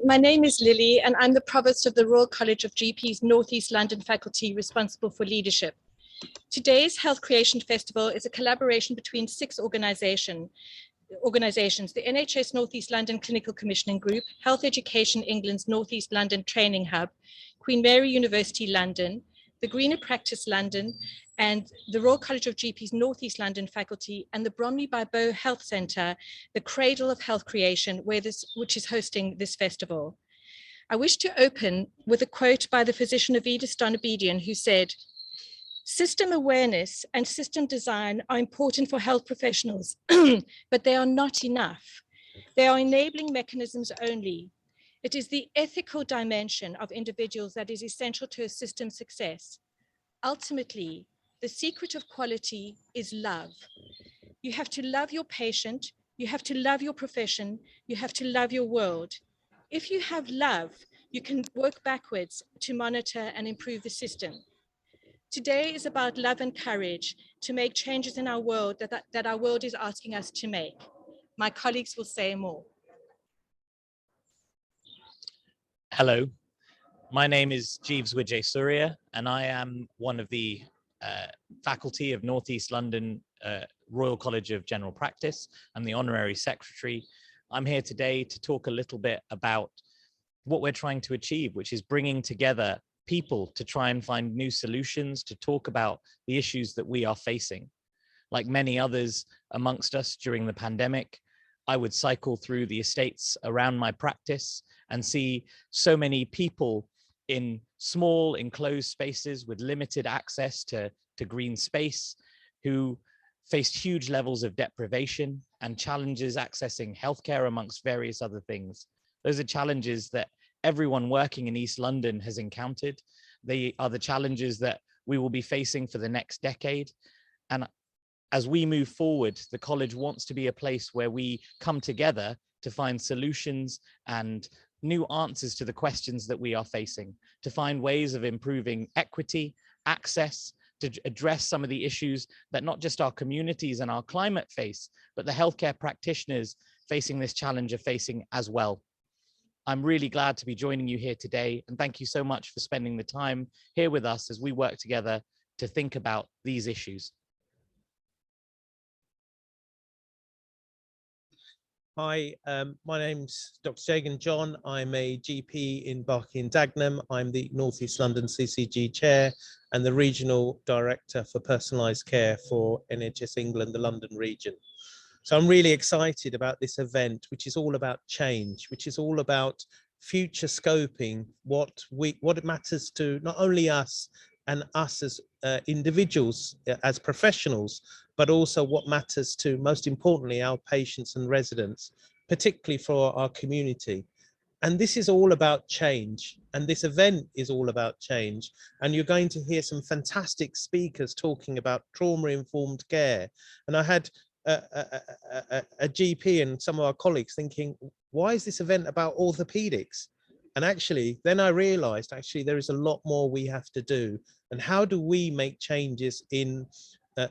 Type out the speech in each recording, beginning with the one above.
My name is Lily, and I'm the Provost of the Royal College of GP's North East London faculty responsible for leadership. Today's Health Creation Festival is a collaboration between 6 organisations, the NHS North East London Clinical Commissioning Group, Health Education England's North East London Training Hub, Queen Mary University London, the Greener Practice London, and the Royal College of GP's North East London faculty, and the Bromley by Bow Health Centre, the cradle of health creation, which is hosting this festival. I wish to open with a quote by the physician Avidus Donabedian, who said, "System awareness and system design are important for health professionals, but they are not enough. They are enabling mechanisms only. It is the ethical dimension of individuals that is essential to a system's success. Ultimately, the secret of quality is love. You have to love your patient, you have to love your profession, you have to love your world. If you have love, you can work backwards to monitor and improve the system. Today is about love and courage to make changes in our world that our world is asking us to make." My colleagues will say more. Hello, my name is Jeeves Vijay Surya, and I am one of the faculty of North East London Royal College of General Practice. I'm the Honorary Secretary. I'm here today to talk a little bit about what we're trying to achieve, which is bringing together people to try and find new solutions, to talk about the issues that we are facing. Like many others amongst us during the pandemic, I would cycle through the estates around my practice and see so many people in small enclosed spaces with limited access to green space, who faced huge levels of deprivation and challenges accessing healthcare, amongst various other things. Those are challenges that everyone working in East London has encountered. They are the challenges that we will be facing for the next decade. And as we move forward, the college wants to be a place where we come together to find solutions and new answers to the questions that we are facing, to find ways of improving equity, access, to address some of the issues that not just our communities and our climate face, but the healthcare practitioners facing this challenge are facing as well. I'm really glad to be joining you here today, and thank you so much for spending the time here with us as we work together to think about these issues. Hi, my name's Dr. Jagan John. I'm a GP in Barking and Dagenham. I'm the North East London CCG Chair and the Regional Director for Personalised Care for NHS England, the London region. So I'm really excited about this event, which is all about change, which is all about future scoping what it matters to not only us and us as individuals, as professionals, but also what matters to, most importantly, our patients and residents, particularly for our community. And this is all about change, and this event is all about change. And you're going to hear some fantastic speakers talking about trauma-informed care. And I had a GP and some of our colleagues thinking, why is this event about orthopedics? And actually, then I realized, actually, there is a lot more we have to do. And how do we make changes in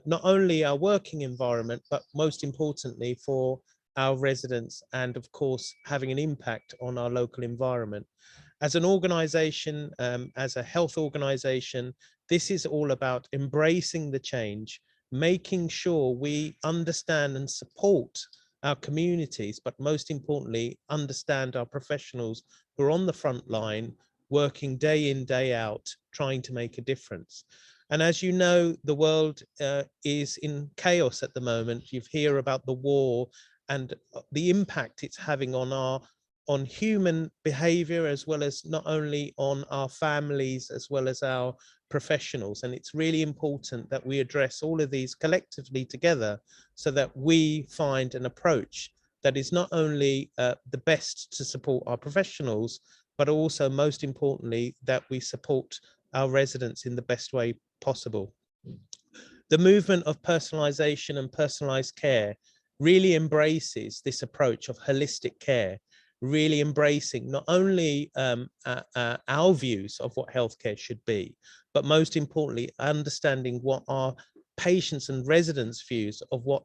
not only our working environment, but most importantly for our residents, and of course, having an impact on our local environment. As an organization, as a health organization, this is all about embracing the change, making sure we understand and support our communities, but most importantly, understand our professionals who are on the front line, working day in, day out, trying to make a difference. And as you know, the world is in chaos at the moment. You hear about the war and the impact it's having on human behavior, as well as not only on our families, as well as our professionals. And it's really important that we address all of these collectively together so that we find an approach that is not only the best to support our professionals, but also most importantly, that we support our residents in the best way possible. The movement of personalization and personalized care really embraces this approach of holistic care, really embracing not only our views of what healthcare should be, but most importantly, understanding what our patients and residents' views of what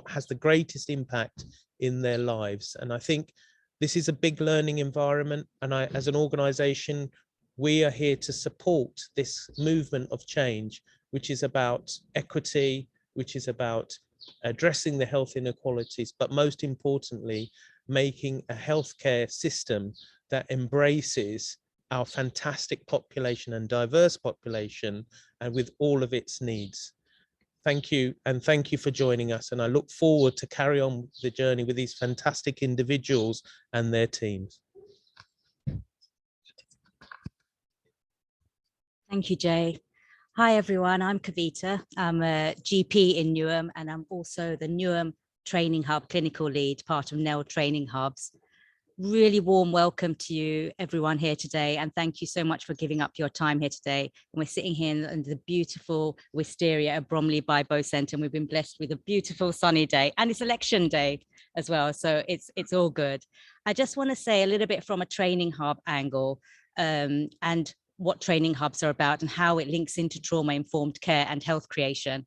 has the greatest impact in their lives. And I think This is a big learning environment, and as an organization, we are here to support this movement of change, which is about equity, which is about addressing the health inequalities, but most importantly, making a healthcare system that embraces our fantastic population and diverse population, and with all of its needs. Thank you, and thank you for joining us. And I look forward to carry on the journey with these fantastic individuals and their teams. Thank you, Jay. Hi, everyone. I'm Kavita. I'm a GP in Newham, and I'm also the Newham Training Hub clinical lead, part of NEL Training Hubs. Really warm welcome to you, everyone here today, and thank you so much for giving up your time here today. And we're sitting here in the beautiful wisteria at Bromley by Bow Centre, and we've been blessed with a beautiful sunny day, and it's election day as well, so it's all good. I just want to say a little bit from a training hub angle, and what training hubs are about and how it links into trauma-informed care and health creation.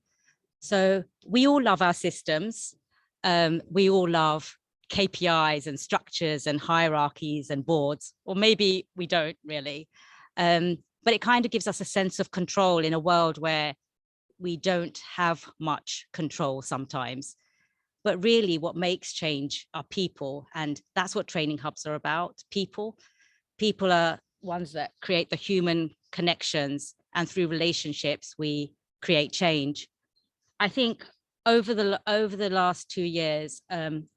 So we all love our systems. We all love KPIs and structures and hierarchies and boards, or maybe we don't really. But it kind of gives us a sense of control in a world where we don't have much control sometimes. But really what makes change are people. And that's what training hubs are about, people. People are ones that create the human connections, and through relationships, we create change. I think over the last 2 years,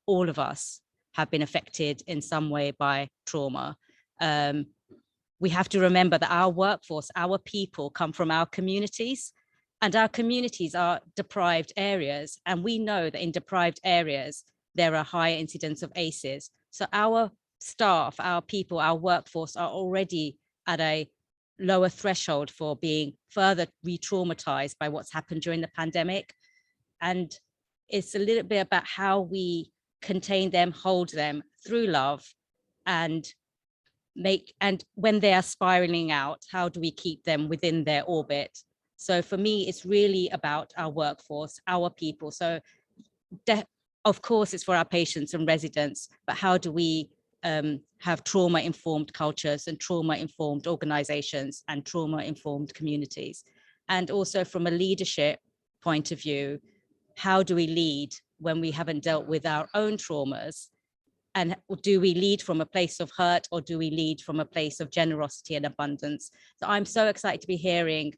all of us have been affected in some way by trauma. We have to remember that our workforce, our people come from our communities, and our communities are deprived areas. And we know that in deprived areas, there are higher incidents of ACEs. So our staff, our people, our workforce are already at a lower threshold for being further re-traumatized by what's happened during the pandemic. And it's a little bit about how we contain them, hold them through love, and when they are spiraling out, how do we keep them within their orbit? So for me, it's really about our workforce, our people. So of course, it's for our patients and residents, but how do we have trauma-informed cultures and trauma-informed organizations and trauma-informed communities? And also from a leadership point of view, how do we lead when we haven't dealt with our own traumas? And do we lead from a place of hurt, or do we lead from a place of generosity and abundance? So I'm so excited to be hearing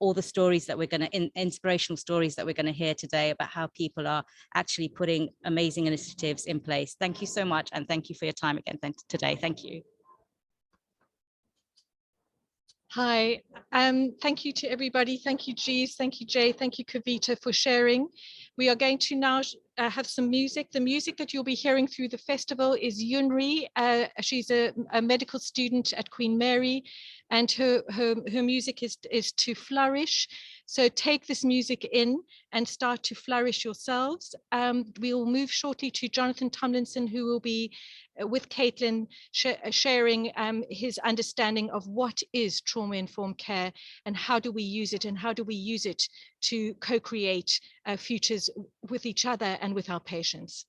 all the stories that we're going to, inspirational stories that we're going to hear today about how people are actually putting amazing initiatives in place. Thank you so much. And thank you for your time again today. Thank you. Hi, thank you to everybody. Thank you, Jeeves. Thank you, Jay. Thank you, Kavita, for sharing. We are going to now have some music. The music that you'll be hearing through the festival is Yunri. She's a medical student at Queen Mary, and her music is to flourish. So take this music in and start to flourish yourselves. We will move shortly to Jonathan Tomlinson, who will be with Caitlin sharing his understanding of what is trauma-informed care and how do we use it, and how do we use it to co-create futures with each other and with our patients.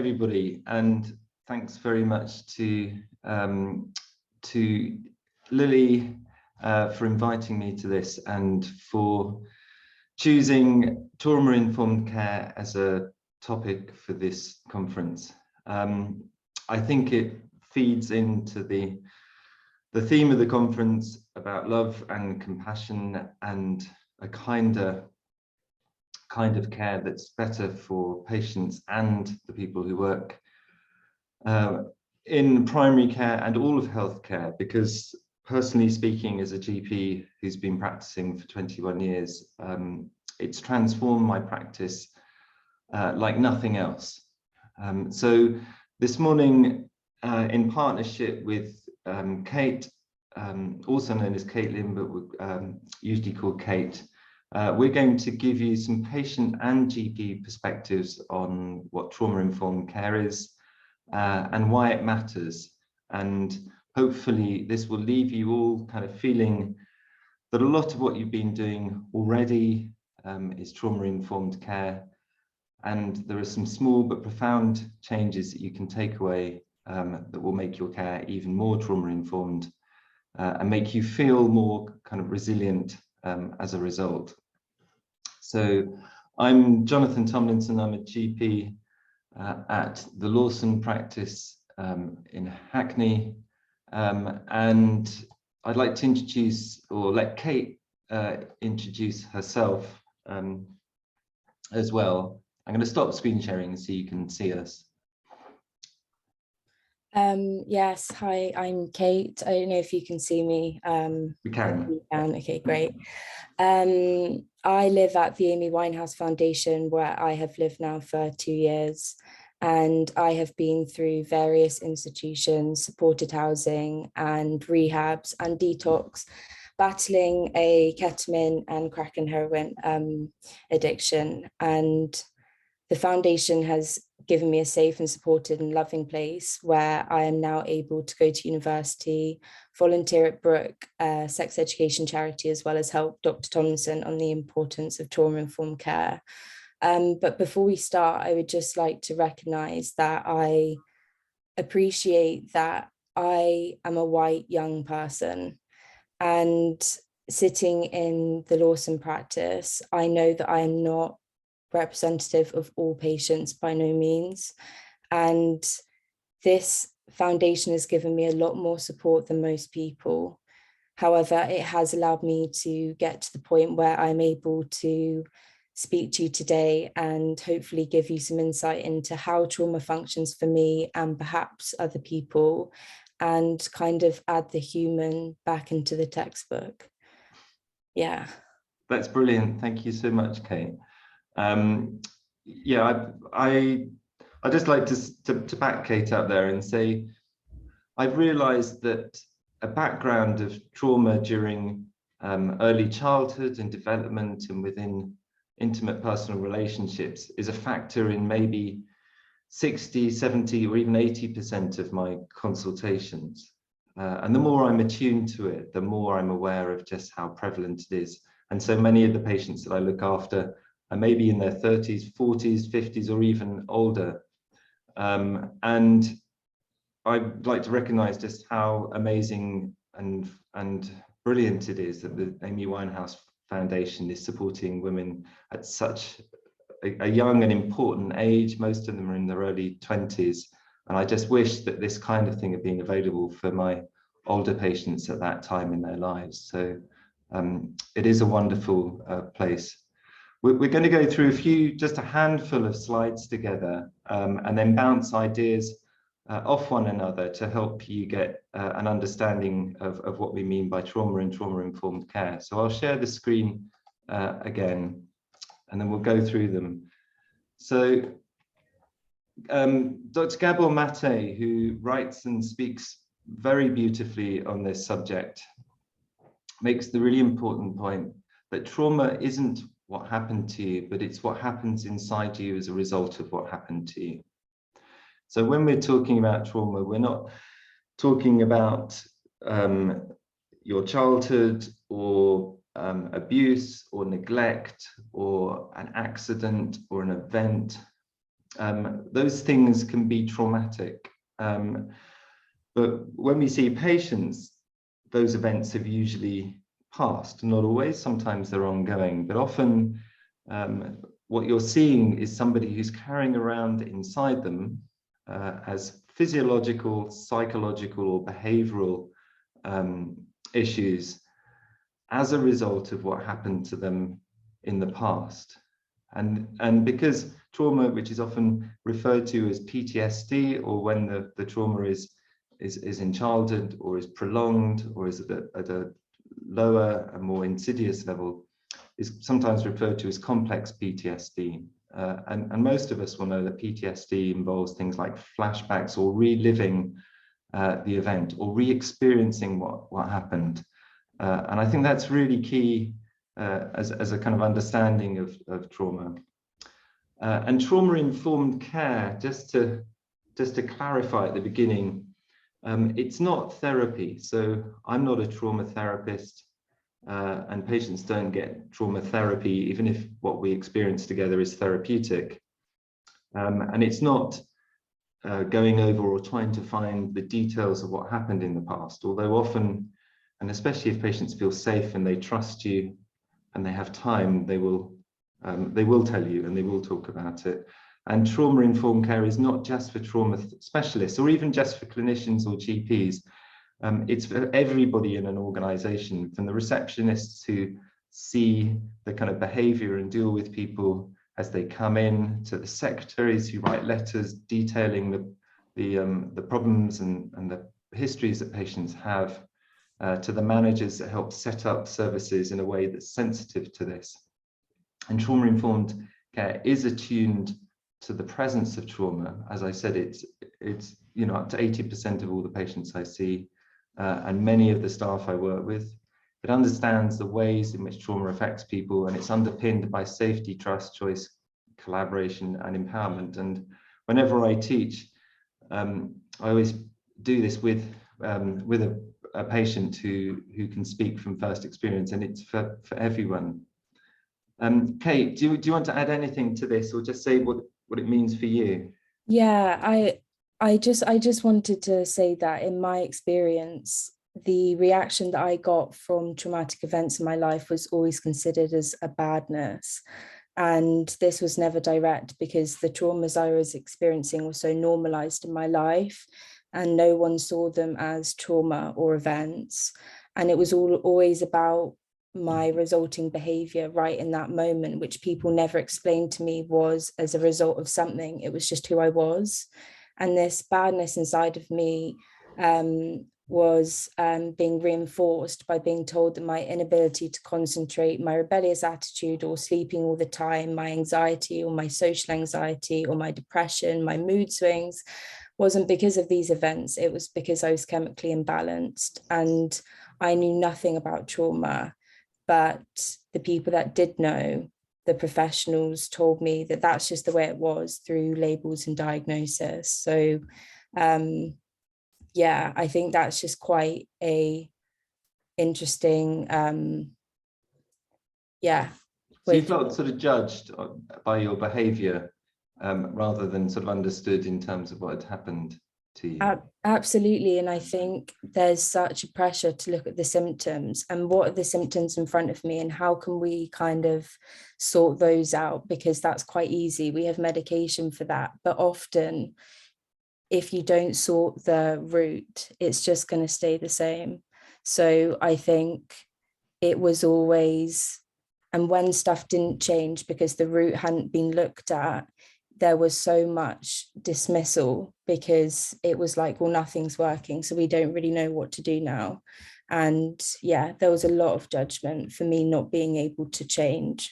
everybody, and thanks very much to Lily for inviting me to this and for choosing trauma-informed care as a topic for this conference. I think it feeds into the theme of the conference about love and compassion and a kind of care that's better for patients and the people who work in primary care and all of healthcare, because personally speaking, as a GP who's been practicing for 21 years, it's transformed my practice like nothing else. So this morning, in partnership with Kate, also known as Caitlin, but usually called Kate, we're going to give you some patient and GP perspectives on what trauma-informed care is and why it matters. And hopefully this will leave you all kind of feeling that a lot of what you've been doing already is trauma-informed care. And there are some small but profound changes that you can take away that will make your care even more trauma-informed and make you feel more kind of resilient as a result. So I'm Jonathan Tomlinson. I'm a GP at the Lawson practice in Hackney. And I'd like to introduce, or let Kate introduce herself as well. I'm going to stop screen sharing so you can see us. Yes, hi, I'm Kate. I don't know if you can see me. We can. You can. Okay, great. I live at the Amy Winehouse Foundation, where I have lived now for 2 years, and I have been through various institutions, supported housing and rehabs and detox, battling a ketamine and crack and heroin addiction. And the foundation has given me a safe and supported and loving place where I am now able to go to university, volunteer at Brook, sex education charity, as well as help Dr. Tomlinson on the importance of trauma-informed care. But before we start, I would just like to recognise that I appreciate that I am a white young person, and sitting in the Lawson practice, I know that I am not representative of all patients by no means. And this foundation has given me a lot more support than most people. However, it has allowed me to get to the point where I'm able to speak to you today and hopefully give you some insight into how trauma functions for me and perhaps other people, and kind of add the human back into the textbook. Yeah. That's brilliant. Thank you so much, Kate. Yeah, I'd just like to back Kate up there and say, I've realized that a background of trauma during early childhood and development and within intimate personal relationships is a factor in maybe 60, 70, or even 80% of my consultations. And the more I'm attuned to it, the more I'm aware of just how prevalent it is. And so many of the patients that I look after are maybe in their 30s, 40s, 50s, or even older. And I'd like to recognize just how amazing and brilliant it is that the Amy Winehouse Foundation is supporting women at such a young and important age. Most of them are in their early 20s. And I just wish that this kind of thing had been available for my older patients at that time in their lives. So it is a wonderful place. We're going to go through just a handful of slides together and then bounce ideas off one another to help you get an understanding of what we mean by trauma and trauma-informed care. So I'll share the screen again, and then we'll go through them. So Dr. Gabor Mate, who writes and speaks very beautifully on this subject, makes the really important point that trauma isn't what happened to you, but it's what happens inside you as a result of what happened to you. So when we're talking about trauma, we're not talking about your childhood or abuse or neglect or an accident or an event. those things can be traumatic. But when we see patients, those events have usually passed, not always, sometimes they're ongoing, but often what you're seeing is somebody who's carrying around inside them as physiological, psychological, or behavioral issues as a result of what happened to them in the past. And because trauma, which is often referred to as PTSD, or when the trauma is in childhood or is prolonged or is at a lower and more insidious level, is sometimes referred to as complex PTSD. And most of us will know that PTSD involves things like flashbacks or reliving the event or re-experiencing what happened. And I think that's really key as a kind of understanding of trauma. And trauma-informed care, just to clarify at the beginning, it's not therapy. So I'm not a trauma therapist, and patients don't get trauma therapy, even if what we experience together is therapeutic. And it's not going over or trying to find the details of what happened in the past, although often, and especially if patients feel safe and they trust you and they have time, they will tell you and they will talk about it. And trauma-informed care is not just for trauma specialists or even just for clinicians or GPs. It's for everybody in an organization, from the receptionists who see the kind of behavior and deal with people as they come in, to the secretaries who write letters detailing the problems and the histories that patients have, to the managers that help set up services in a way that's sensitive to this. And trauma-informed care is attuned to the presence of trauma. As I said, it's up to 80% of all the patients I see, and many of the staff I work with. It understands the ways in which trauma affects people, and it's underpinned by safety, trust, choice, collaboration, and empowerment. And whenever I teach, I always do this with a patient who can speak from first experience, and it's for everyone. Kate, do you want to add anything to this, or just say what it means for you? Yeah, I just wanted to say that in my experience, the reaction that I got from traumatic events in my life was always considered as a badness. And this was never direct, because the traumas I was experiencing were so normalized in my life, and no one saw them as trauma or events. And it was always about my resulting behavior right in that moment, which people never explained to me was as a result of something. It was just who I was. And this badness inside of me was being reinforced by being told that my inability to concentrate, my rebellious attitude, or sleeping all the time, my anxiety or my social anxiety or my depression, my mood swings, wasn't because of these events. It was because I was chemically imbalanced, and I knew nothing about trauma. But the people that did know, the professionals, told me that that's just the way it was through labels and diagnosis. So yeah, I think that's just quite a interesting, yeah. So you felt sort of judged by your behavior rather than sort of understood in terms of what had happened to you? Absolutely. And I think there's such a pressure to look at the symptoms and what are the symptoms in front of me and how can we kind of sort those out, because that's quite easy. We have medication for that. But often, if you don't sort the root, it's just going to stay the same. So I think it was always, and when stuff didn't change because the root hadn't been looked at, there was so much dismissal, because it was like, well, nothing's working, so we don't really know what to do now. And yeah, there was a lot of judgment for me not being able to change.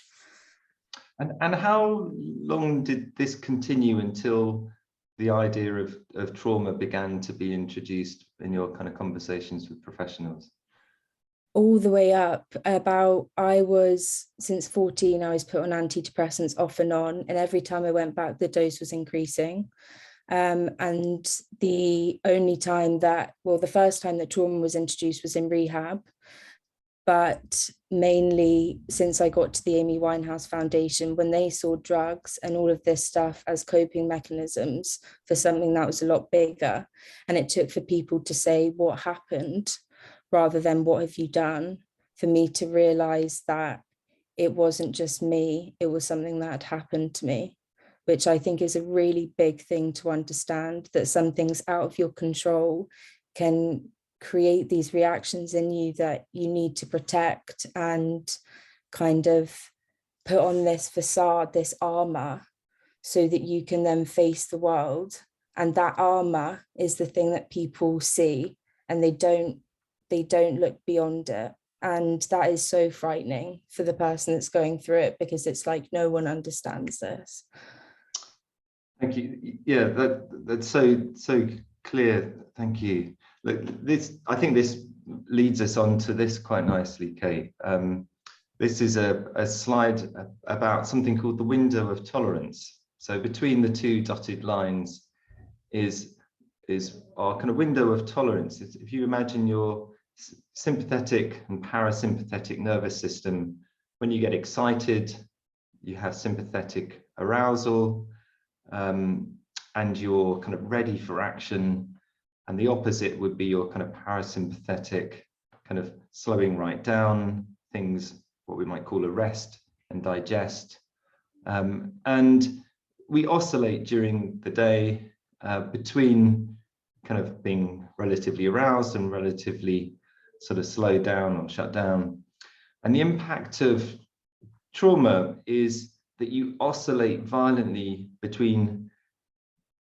And how long did this continue until the idea of trauma began to be introduced in your kind of conversations with professionals? All the way up. Since 14, I was put on antidepressants off and on, and every time I went back, the dose was increasing. And the only time the first time that trauma was introduced was in rehab. But mainly since I got to the Amy Winehouse Foundation, when they saw drugs and all of this stuff as coping mechanisms for something that was a lot bigger, and it took for people to say what happened rather than what have you done, for me to realize that it wasn't just me, it was something that had happened to me, which I think is a really big thing to understand, that some things out of your control can create these reactions in you that you need to protect and kind of put on this facade, this armor, so that you can then face the world. And that armor is the thing that people see, and they don't look beyond it. And that is so frightening for the person that's going through it, because it's like no one understands this. Thank you. Yeah, that's so clear. Thank you. Look, I think this leads us on to this quite nicely, Kate. This is a slide about something called the window of tolerance. So between the two dotted lines is our kind of window of tolerance. If you imagine your sympathetic and parasympathetic nervous system, when you get excited, you have sympathetic arousal, and you're kind of ready for action. And the opposite would be your kind of parasympathetic, kind of slowing right down, things, what we might call arrest and digest. And we oscillate during the day between kind of being relatively aroused and relatively sort of slowed down or shut down. And the impact of trauma is that you oscillate violently between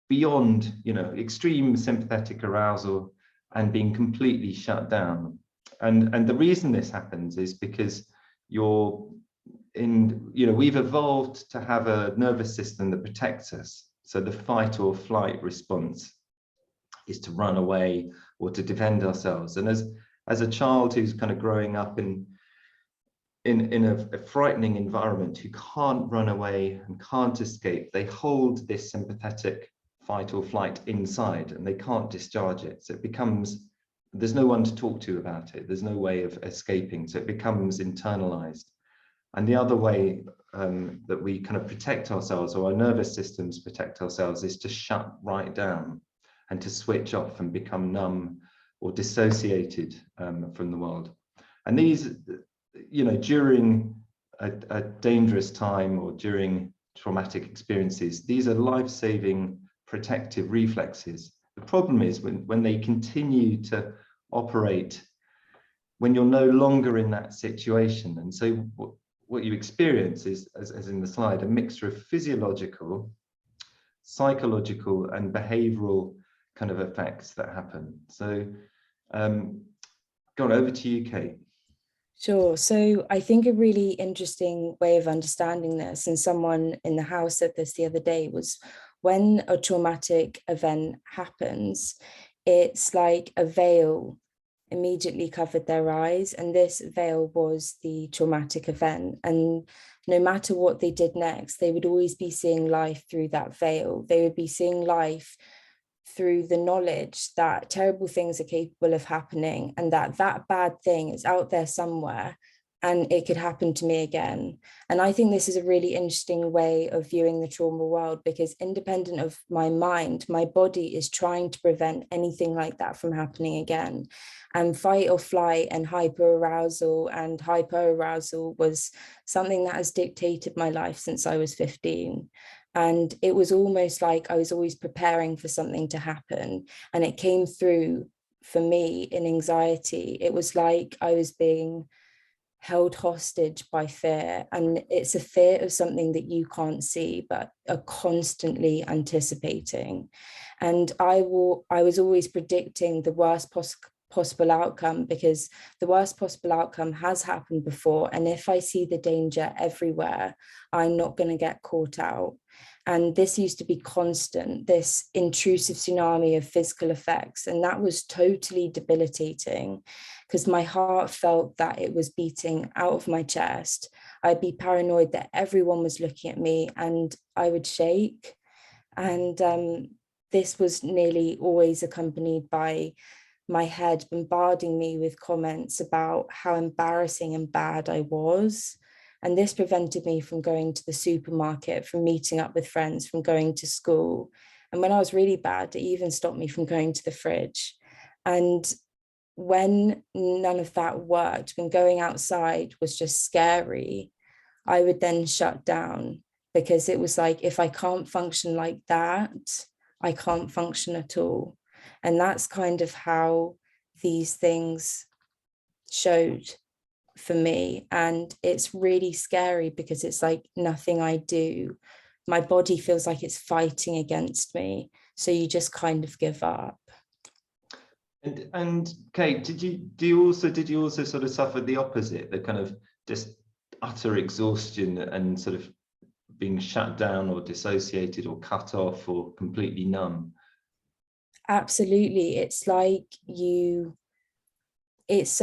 beyond, extreme sympathetic arousal and being completely shut down. And the reason this happens is because we've evolved to have a nervous system that protects us. So the fight or flight response is to run away or to defend ourselves. And as a child who's kind of growing up in a frightening environment, who can't run away and can't escape, they hold this sympathetic fight or flight inside and they can't discharge it. So it becomes, there's no one to talk to about it. There's no way of escaping. So it becomes internalized. And the other way that we kind of protect ourselves, or our nervous systems protect ourselves, is to shut right down and to switch off and become numb or dissociated from the world. And these, during a dangerous time or during traumatic experiences, these are life-saving protective reflexes. The problem is when they continue to operate when you're no longer in that situation. And so what you experience is, as in the slide, a mixture of physiological, psychological, and behavioral kind of effects that happen. So go on, over to you, Kate. Sure. So I think a really interesting way of understanding this, and someone in the house said this the other day, was when a traumatic event happens, it's like a veil immediately covered their eyes, and this veil was the traumatic event. And no matter what they did next, they would always be seeing life through that veil. They would be seeing life through the knowledge that terrible things are capable of happening, and that bad thing is out there somewhere and it could happen to me again. And I think this is a really interesting way of viewing the trauma world, because independent of my mind, my body is trying to prevent anything like that from happening again. And fight or flight and hyperarousal and hypoarousal was something that has dictated my life since I was 15. And it was almost like I was always preparing for something to happen. And it came through for me in anxiety. It was like I was being held hostage by fear. And it's a fear of something that you can't see, but are constantly anticipating. And I was always predicting the worst possible outcome, because the worst possible outcome has happened before. And if I see the danger everywhere, I'm not going to get caught out. And this used to be constant, this intrusive tsunami of physical effects. And that was totally debilitating, because my heart felt that it was beating out of my chest. I'd be paranoid that everyone was looking at me and I would shake. And this was nearly always accompanied by my head bombarding me with comments about how embarrassing and bad I was. And this prevented me from going to the supermarket, from meeting up with friends, from going to school. And when I was really bad, it even stopped me from going to the fridge. And when none of that worked, when going outside was just scary, I would then shut down, because it was like, if I can't function like that, I can't function at all. And that's kind of how these things showed for me. And it's really scary, because it's like nothing I do, my body feels like it's fighting against me. So you just kind of give up. And Kate, did you also sort of suffer the opposite, the kind of just utter exhaustion and sort of being shut down or dissociated or cut off or completely numb? Absolutely. It's like it's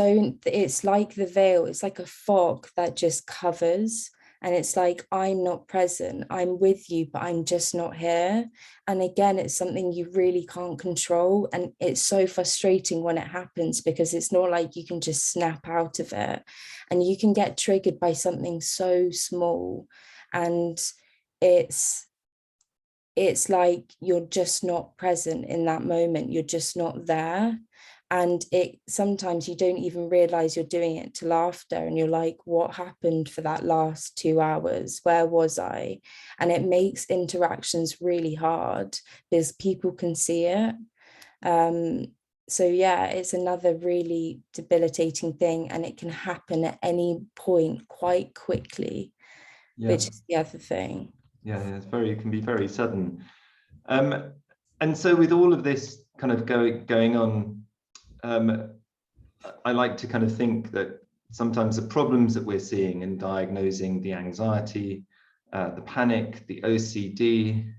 like the veil, it's like a fog that just covers, and it's like, I'm not present, I'm with you, but I'm just not here. And again, it's something you really can't control, and it's so frustrating when it happens, because it's not like you can just snap out of it, and you can get triggered by something so small, and it's like you're just not present in that moment, you're just not there. And sometimes you don't even realize you're doing it till after, and you're like, what happened for that last 2 hours? Where was I? And it makes interactions really hard, because people can see it. So yeah, it's another really debilitating thing, and it can happen at any point quite quickly, which is the other thing. Yeah, it can be very sudden. And so with all of this kind of going on, I like to kind of think that sometimes the problems that we're seeing in diagnosing the anxiety, the panic, the OCD,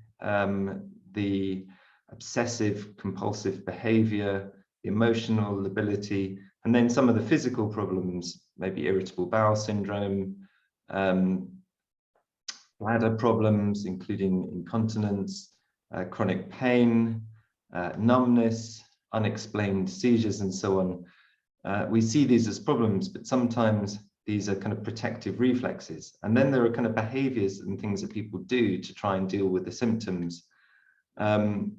the obsessive compulsive behavior, the emotional lability, and then some of the physical problems, maybe irritable bowel syndrome, bladder problems, including incontinence, chronic pain, numbness, unexplained seizures, and so on. We see these as problems, but sometimes these are kind of protective reflexes. And then there are kind of behaviors and things that people do to try and deal with the symptoms. And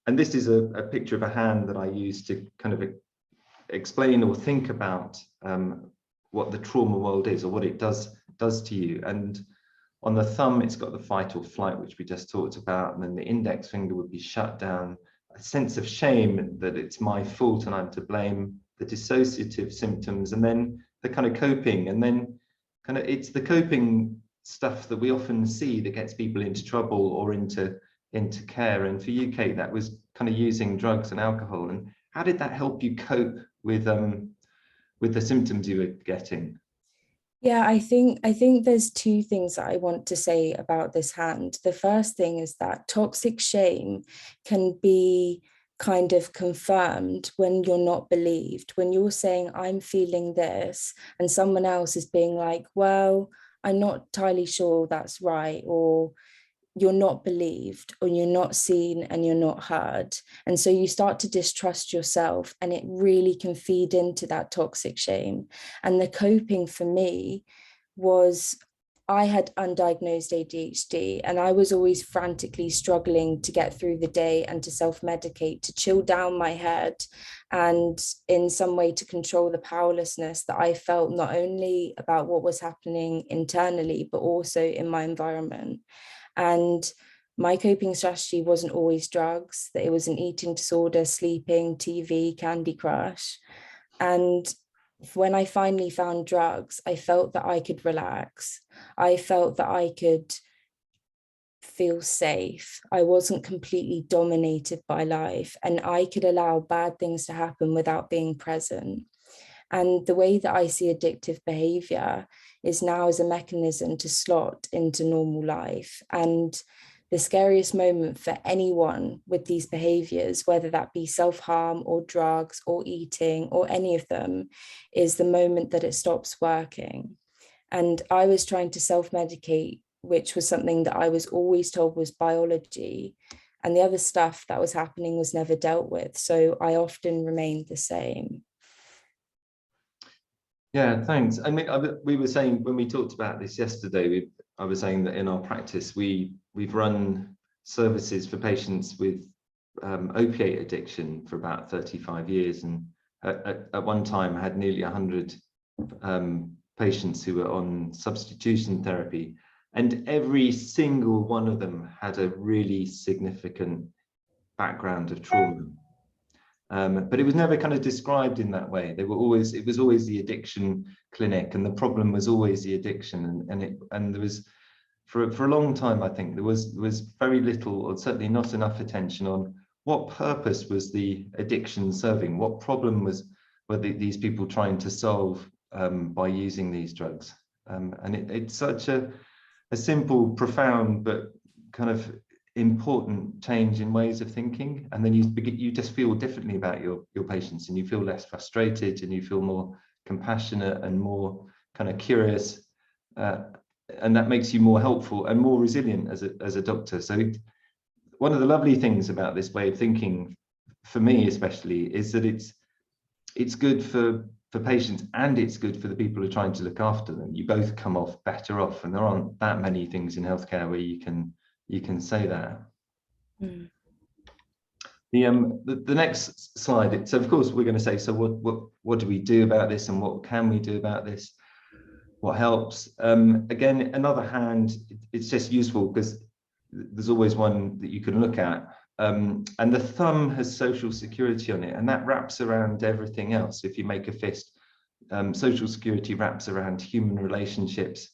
this is a picture of a hand that I use to kind of explain or think about what the trauma world is, or what it does to you. And on the thumb, it's got the fight or flight, which we just talked about, and then the index finger would be shut down, a sense of shame that it's my fault and I'm to blame, the dissociative symptoms, and then the kind of coping. And then kind of it's the coping stuff that we often see that gets people into trouble or into care. And for you, Kate, that was kind of using drugs and alcohol. And how did that help you cope with the symptoms you were getting? Yeah, I think there's two things that I want to say about this hand. The first thing is that toxic shame can be kind of confirmed when you're not believed. When you're saying, I'm feeling this, and someone else is being like, well, I'm not entirely sure that's right, or you're not believed, or you're not seen, and you're not heard. And so you start to distrust yourself, and it really can feed into that toxic shame. And the coping for me was, I had undiagnosed ADHD, and I was always frantically struggling to get through the day and to self-medicate, to chill down my head, and in some way to control the powerlessness that I felt, not only about what was happening internally, but also in my environment. And my coping strategy wasn't always drugs, that it was an eating disorder, sleeping, TV, Candy Crush. And when I finally found drugs, I felt that I could relax. I felt that I could feel safe. I wasn't completely dominated by life, and I could allow bad things to happen without being present. And the way that I see addictive behavior is now as a mechanism to slot into normal life. And the scariest moment for anyone with these behaviors, whether that be self-harm or drugs or eating or any of them, is the moment that it stops working. And I was trying to self-medicate, which was something that I was always told was biology. and the other stuff that was happening was never dealt with. So I often remained the same. Yeah, thanks. I mean, we were saying when we talked about this yesterday, I was saying that in our practice, we've run services for patients with opiate addiction for about 35 years, and at one time had nearly 100 patients who were on substitution therapy, and every single one of them had a really significant background of trauma. But it was never kind of described in that way. It was always the addiction clinic, and the problem was always the addiction. And there was, for a long time, I think there was very little, or certainly not enough attention on what purpose was the addiction serving, what problem were these people trying to solve by using these drugs. And it's such a simple, profound, but kind of important change in ways of thinking, and then you just feel differently about your patients, and you feel less frustrated, and you feel more compassionate and more kind of curious, and that makes you more helpful and more resilient as a doctor. So one of the lovely things about this way of thinking, for me especially, is that it's good for patients, and it's good for the people who are trying to look after them. You both come off better off, and there aren't that many things in healthcare where you can say that. Mm. The next slide, so of course we're going to say, so what do we do about this, and what can we do about this, what helps? Again, another hand, it's just useful because there's always one that you can look at, and the thumb has social security on it, and that wraps around everything else. If you make a fist, social security wraps around human relationships,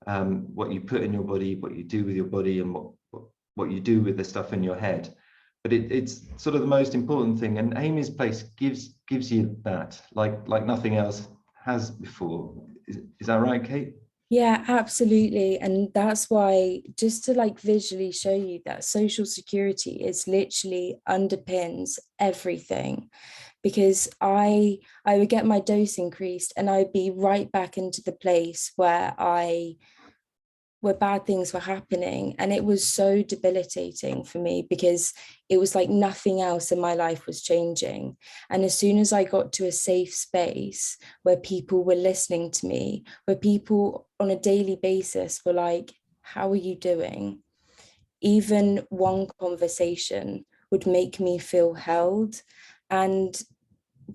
what you put in your body, what you do with your body, and what you do with the stuff in your head. But it's sort of the most important thing, and Amy's place gives you that like nothing else has before. Is that right, Kate? Yeah, absolutely. And that's why, just to like visually show you that social security is literally underpins everything, because I would get my dose increased and I'd be right back into the place where bad things were happening. And it was so debilitating for me, because it was like nothing else in my life was changing. And as soon as I got to a safe space where people were listening to me, where people on a daily basis were like, how are you doing? Even one conversation would make me feel held. And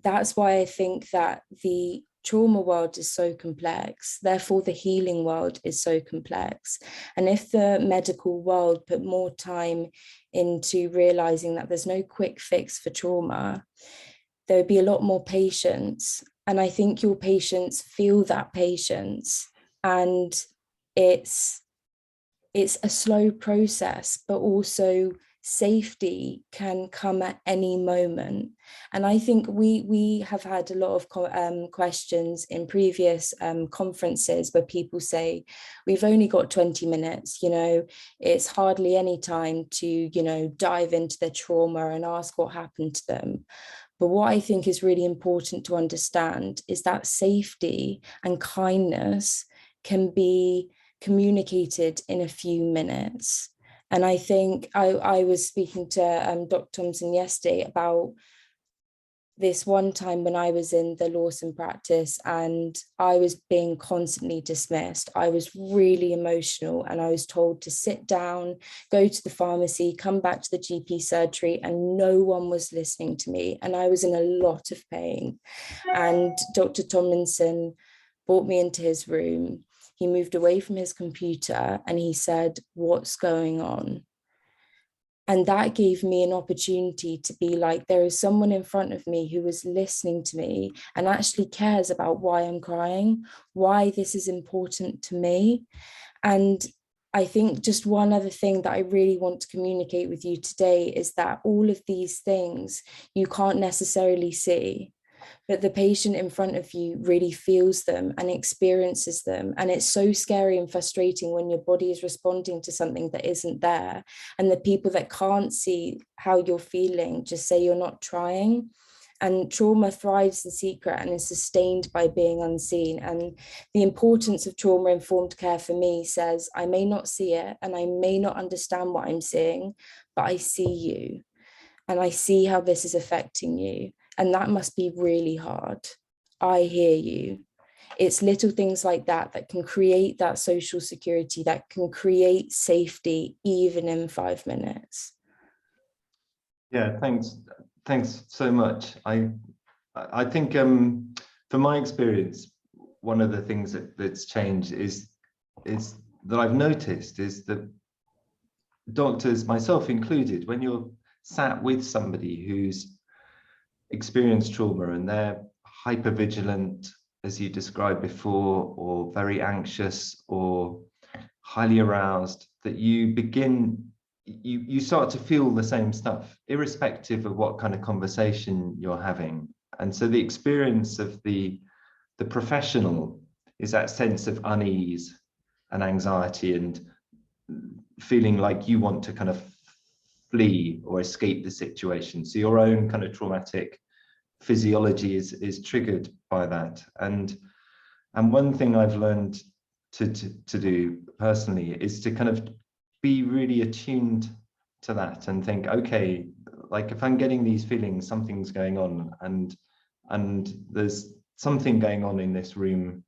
that's why I think that the trauma world is so complex, therefore the healing world is so complex. And if the medical world put more time into realizing that there's no quick fix for trauma, there would be a lot more patience. And I think your patients feel that patience, and it's a slow process, but also safety can come at any moment. And I think we have had a lot of questions in previous conferences where people say, we've only got 20 minutes, it's hardly any time to, dive into their trauma and ask what happened to them. But what I think is really important to understand is that safety and kindness can be communicated in a few minutes. And I think I was speaking to Dr. Tomlinson yesterday about this one time when I was in the Lawson practice and I was being constantly dismissed. I was really emotional, and I was told to sit down, go to the pharmacy, come back to the GP surgery, and no one was listening to me. And I was in a lot of pain. And Dr. Tomlinson brought me into his room. He moved away from his computer and he said, "What's going on?" And that gave me an opportunity to be like, there is someone in front of me who is listening to me and actually cares about why I'm crying, why this is important to me. And I think just one other thing that I really want to communicate with you today is that all of these things you can't necessarily see, but the patient in front of you really feels them and experiences them. And it's so scary and frustrating when your body is responding to something that isn't there. And the people that can't see how you're feeling just say you're not trying. And trauma thrives in secret and is sustained by being unseen. And the importance of trauma-informed care for me says, I may not see it and I may not understand what I'm seeing, but I see you and I see how this is affecting you. And that must be really hard. I hear you. It's little things like that that can create that social security, that can create safety, even in 5 minutes. Yeah, thanks so much. I think from my experience, one of the things that's changed is that I've noticed is that doctors, myself included, when you're sat with somebody who's experienced trauma and they're hypervigilant, as you described before, or very anxious or highly aroused, that you start to feel the same stuff, irrespective of what kind of conversation you're having. And so the experience of the professional is that sense of unease and anxiety and feeling like you want to kind of flee or escape the situation. So your own kind of traumatic physiology is triggered by that. And one thing I've learned to do personally is to kind of be really attuned to that and think, okay, like if I'm getting these feelings, something's going on, and there's something going on in this room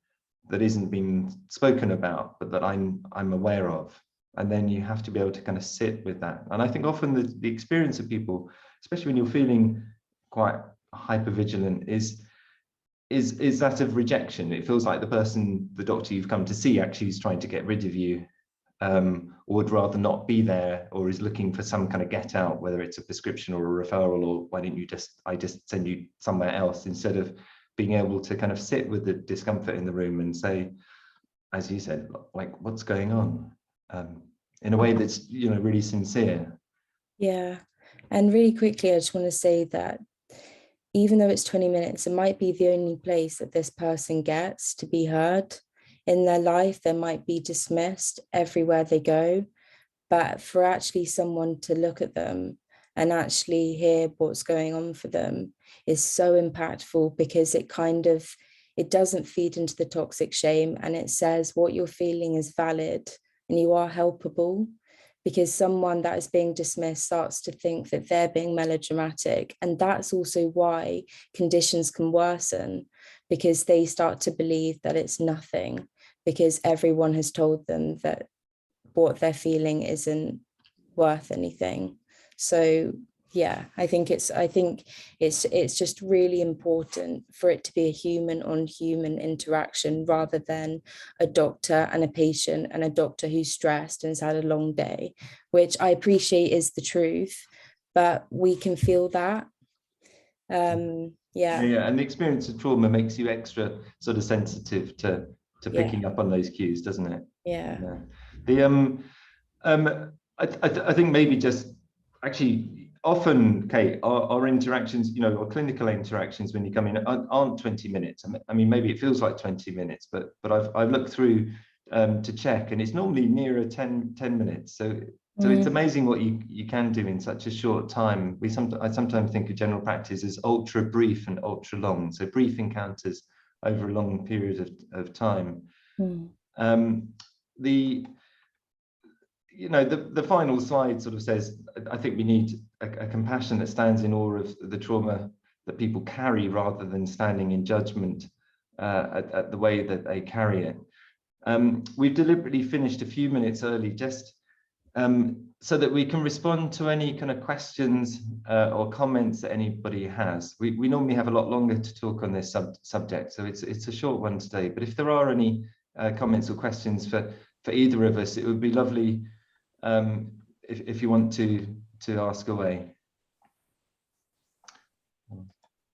that isn't being spoken about, but that I'm aware of. And then you have to be able to kind of sit with that. And I think often the experience of people, especially when you're feeling quite hypervigilant, is that of rejection. It feels like the doctor you've come to see actually is trying to get rid of you, or would rather not be there, or is looking for some kind of get out, whether it's a prescription or a referral, or why didn't I just send you somewhere else, instead of being able to kind of sit with the discomfort in the room and say, as you said, like, what's going on, in a way that's, really sincere. Yeah. And really quickly, I just want to say that even though it's 20 minutes, it might be the only place that this person gets to be heard in their life. They might be dismissed everywhere they go, but for actually someone to look at them and actually hear what's going on for them is so impactful, because it doesn't feed into the toxic shame, and it says what you're feeling is valid and you are helpable. Because someone that is being dismissed starts to think that they're being melodramatic. And that's also why conditions can worsen, because they start to believe that it's nothing, because everyone has told them that what they're feeling isn't worth anything. So yeah, I think it's just really important for it to be a human on human interaction, rather than a doctor and a patient and a doctor who's stressed and has had a long day, which I appreciate is the truth, but we can feel that. Yeah, and the experience of trauma makes you extra sort of sensitive to picking up on those cues, doesn't it? Yeah. I think maybe just actually often, Kate, our interactions, our clinical interactions when you come in aren't 20 minutes. I mean, maybe it feels like 20 minutes, but I've looked through to check, and it's normally nearer 10 minutes. So it's amazing what you can do in such a short time. I sometimes think of general practice as ultra brief and ultra long. So brief encounters over a long period of time. The final slide sort of says, I think we need a compassion that stands in awe of the trauma that people carry, rather than standing in judgment at the way that they carry it. We've deliberately finished a few minutes early, just so that we can respond to any kind of questions or comments that anybody has. We normally have a lot longer to talk on this subject, so it's a short one today. But if there are any comments or questions for either of us, it would be lovely if you want to ask away.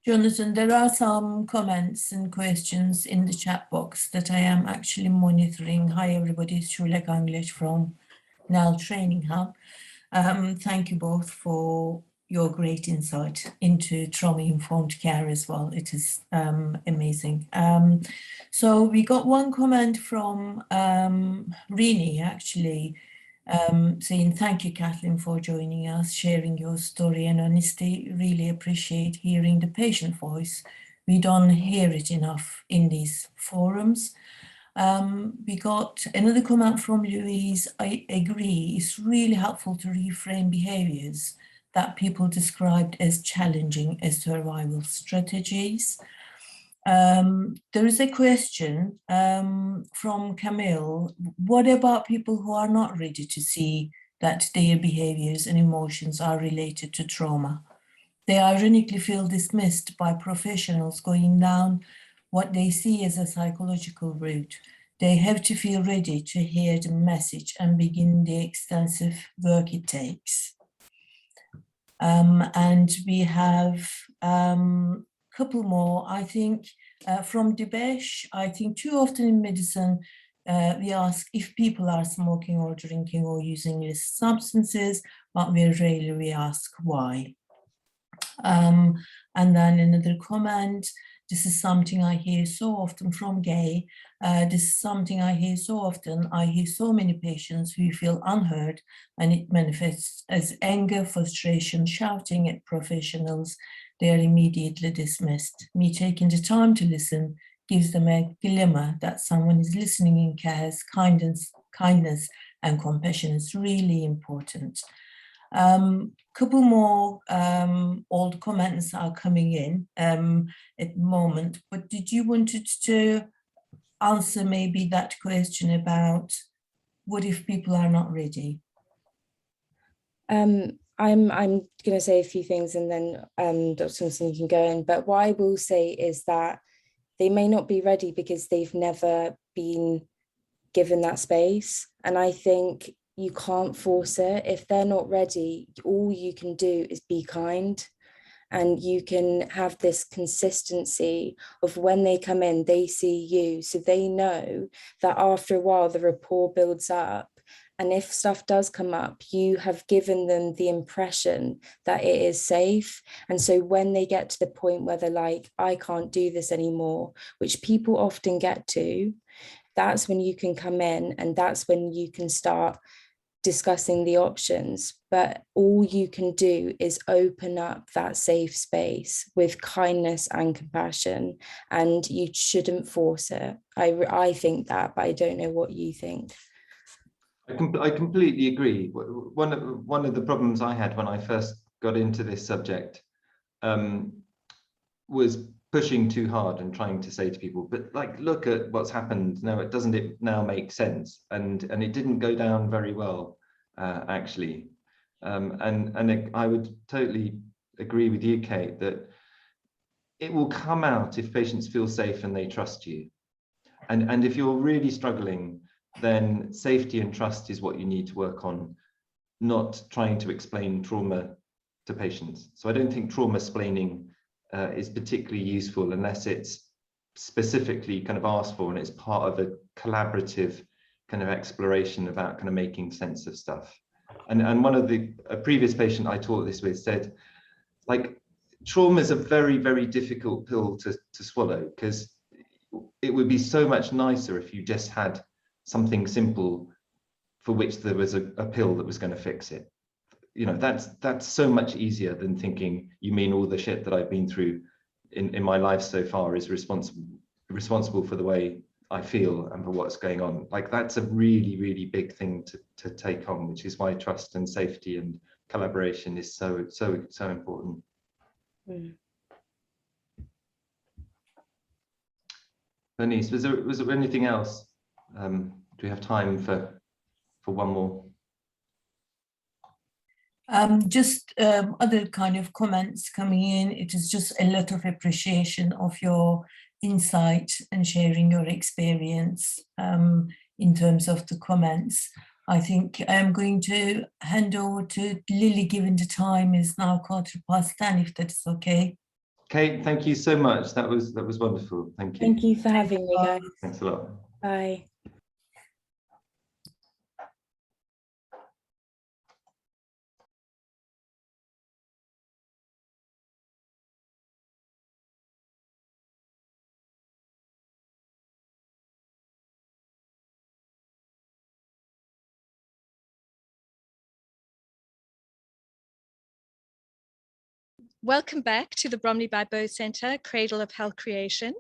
Jonathan, there are some comments and questions in the chat box that I am actually monitoring. Hi everybody, it's Shule Ganglish from NEL Training Hub. Thank you both for your great insight into trauma-informed care as well. It is amazing. So we got one comment from Rini, actually, saying thank you, Kathleen, for joining us, sharing your story and honesty. Really appreciate hearing the patient voice. We don't hear it enough in these forums. We got another comment from Louise. I agree, it's really helpful to reframe behaviors that people described as challenging as survival strategies. There is a question from Camille. What about people who are not ready to see that their behaviors and emotions are related to trauma? They ironically feel dismissed by professionals going down what they see as a psychological route. They have to feel ready to hear the message and begin the extensive work it takes. And we have couple more, I think, from Dibesh. I think too often in medicine, we ask if people are smoking or drinking or using illicit substances, but very rarely we ask why. And then another comment, this is something I hear so often from Gay. This is something I hear so often. I hear so many patients who feel unheard, and it manifests as anger, frustration, shouting at professionals. They are immediately dismissed. Me taking the time to listen gives them a glimmer that someone is listening and cares. Kindness and compassion is really important. Couple more old comments are coming in at the moment, but did you wanted to answer maybe that question about what if people are not ready? I'm going to say a few things and then Dr. Tomlinson, you can go in, but what I will say is that they may not be ready because they've never been given that space. And I think you can't force it. If they're not ready, all you can do is be kind. And you can have this consistency of when they come in, they see you. So they know that after a while, the rapport builds up. And if stuff does come up, you have given them the impression that it is safe. And so when they get to the point where they're like, I can't do this anymore, which people often get to, that's when you can come in and that's when you can start discussing the options. But all you can do is open up that safe space with kindness and compassion, and you shouldn't force it. I think that, but I don't know what you think. I completely agree. One of the problems I had when I first got into this subject was pushing too hard and trying to say to people, but like, look at what's happened. No, doesn't it now make sense? And it didn't go down very well, actually. I would totally agree with you, Kate, that it will come out if patients feel safe and they trust you. And if you're really struggling, then safety and trust is what you need to work on, not trying to explain trauma to patients. So I don't think trauma-splaining is particularly useful unless it's specifically kind of asked for and it's part of a collaborative kind of exploration about kind of making sense of stuff. And one of a previous patient I taught this with said, like, trauma is a very, very difficult pill to swallow, because it would be so much nicer if you just had something simple for which there was a pill that was going to fix it. You know, that's so much easier than thinking, you mean all the shit that I've been through in my life so far is responsible for the way I feel and for what's going on. Like, that's a really, really big thing to take on, which is why trust and safety and collaboration is so important. Mm. Bernice, was there anything else? Do we have time for one more? Just other kind of comments coming in. It is just a lot of appreciation of your insight and sharing your experience in terms of the comments. I think I'm going to hand over to Lily, given the time is now 10:15, if that's okay. Kate, thank you so much. That was wonderful. Thank you. Thank you for having me, guys. Thanks a lot. Bye. Welcome back to the Bromley by Bow Centre, Cradle of Health Creation.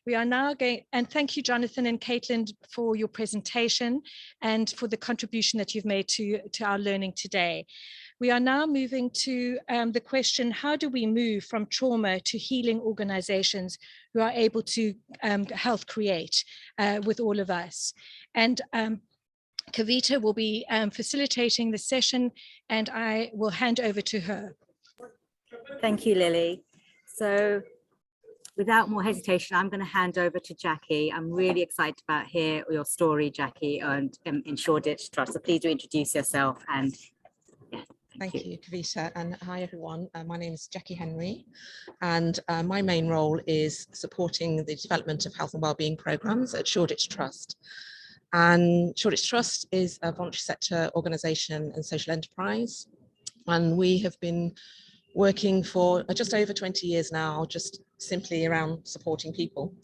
We are now going, and thank you, Jonathan and Caitlin, for your presentation and for the contribution that you've made to our learning today. We are now moving to the question, how do we move from trauma to healing organizations who are able to health create with all of us? And Kavita will be facilitating the session, and I will hand over to her. Thank you, Lily. So without more hesitation, I'm going to hand over to Jackie. I'm really excited about hear your story, Jackie, and in Shoreditch Trust. So please do introduce yourself. And yeah, thank you, Kavita, and hi everyone. My name is Jackie Henry, and my main role is supporting the development of health and wellbeing programs at Shoreditch Trust. And Shoreditch Trust is a voluntary sector organisation and social enterprise, and we have been working for just over 20 years now, just simply around supporting people,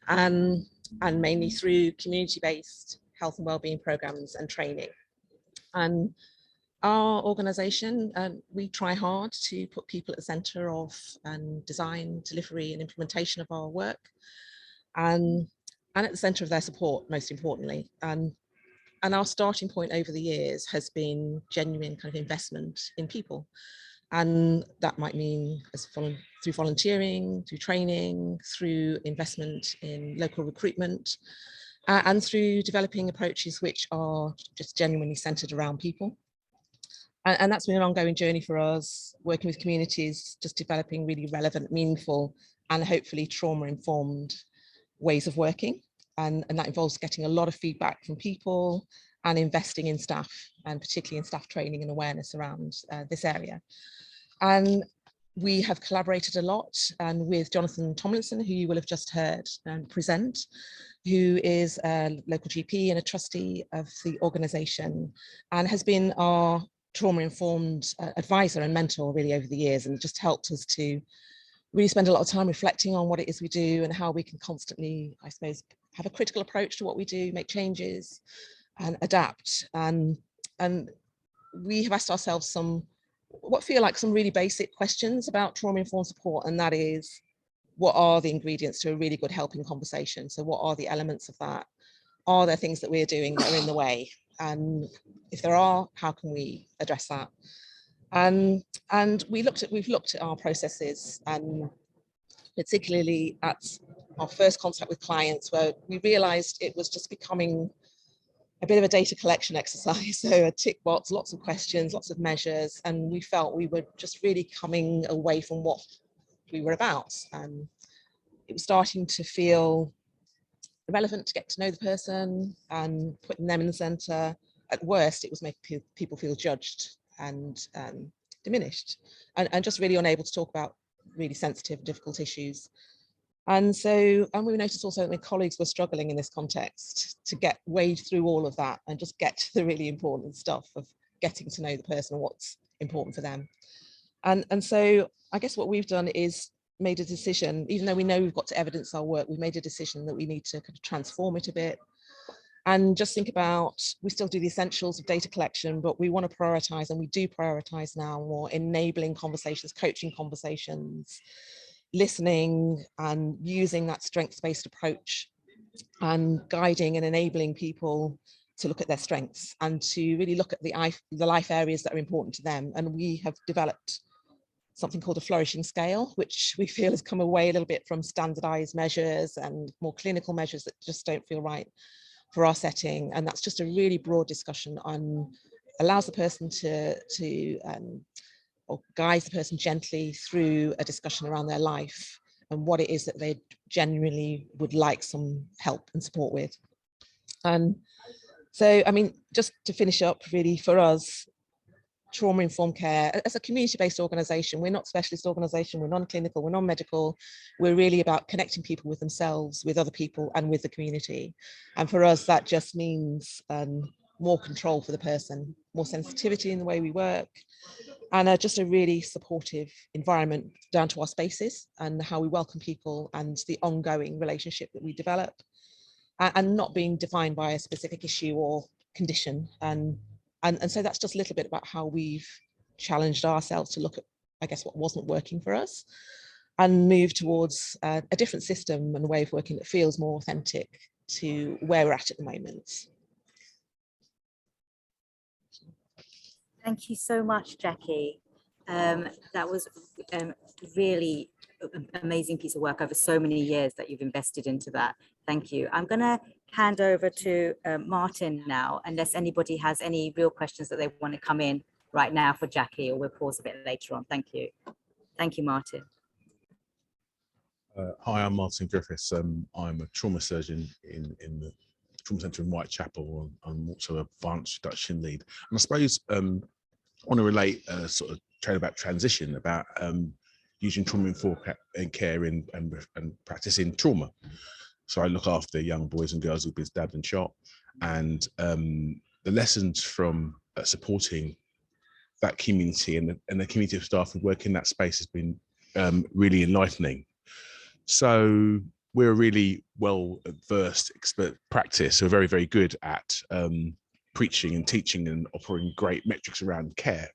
and mainly through community-based health and wellbeing programs and training. And our organisation, we try hard to put people at the centre of design, delivery and implementation of our work, and at the centre of their support, most importantly. And our starting point over the years has been genuine kind of investment in people. And that might mean through volunteering, through training, through investment in local recruitment, and through developing approaches which are just genuinely centred around people. And that's been an ongoing journey for us, working with communities, just developing really relevant, meaningful, and hopefully trauma-informed ways of working. And that involves getting a lot of feedback from people and investing in staff, and particularly in staff training and awareness around this area. And we have collaborated a lot with Jonathan Tomlinson, who you will have just heard present, who is a local GP and a trustee of the organisation, and has been our trauma-informed advisor and mentor really over the years, and just helped us to really spend a lot of time reflecting on what it is we do and how we can constantly, I suppose, have a critical approach to what we do, make changes and adapt. And we have asked ourselves what feel like some really basic questions about trauma-informed support, and that is, what are the ingredients to a really good helping conversation? So what are the elements of that? Are there things that we're doing that are in the way? And if there are, how can we address that? And we've looked at our processes, and particularly at our first contact with clients, where we realized it was just becoming a bit of a data collection exercise. So a tick box, lots of questions, lots of measures, and we felt we were just really coming away from what we were about. It was starting to feel irrelevant to get to know the person and putting them in the centre. At worst, it was making people feel judged and diminished, and just really unable to talk about really sensitive, difficult issues. And we noticed also that my colleagues were struggling in this context to wade through all of that and just get to the really important stuff of getting to know the person and what's important for them. And so I guess what we've done is made a decision, even though we know we've got to evidence our work, we've made a decision that we need to kind of transform it a bit and just think about, we still do the essentials of data collection, but we want to prioritise, and we do prioritise now, more enabling conversations, coaching conversations, listening, and using that strengths-based approach and guiding and enabling people to look at their strengths and to really look at the life areas that are important to them. And we have developed something called a Flourishing Scale, which we feel has come away a little bit from standardized measures and more clinical measures that just don't feel right for our setting. And that's just a really broad discussion on, allows the person or guides the person gently through a discussion around their life and what it is that they genuinely would like some help and support with. And so, I mean, just to finish up, really, for us, trauma-informed care, as a community-based organisation, we're not a specialist organisation, we're non-clinical, we're non-medical, we're really about connecting people with themselves, with other people and with the community. And for us, that just means more control for the person, more sensitivity in the way we work, and just a really supportive environment down to our spaces and how we welcome people and the ongoing relationship that we develop, and not being defined by a specific issue or condition. And so that's just a little bit about how we've challenged ourselves to look at I guess, what wasn't working for us, and move towards a different system and way of working that feels more authentic to where we're at the moment. Thank you so much, Jackie. That was really amazing piece of work over so many years that you've invested into that. Thank you. I'm going to hand over to Martin now, unless anybody has any real questions that they want to come in right now for Jackie, or we'll pause a bit later on. Thank you. Thank you, Martin. Hi, I'm Martin Griffiths. I'm a trauma surgeon in the Trauma Centre in Whitechapel. I'm also a advanced reduction lead. And I suppose I want to relate a sort of train about transition, about using trauma-informed care and practicing trauma. So I look after young boys and girls who've been stabbed and shot, and the lessons from supporting that community and the community of staff who work in that space has been really enlightening. So we're a really well-versed expert practice. We're very, very good at preaching and teaching and offering great metrics around care,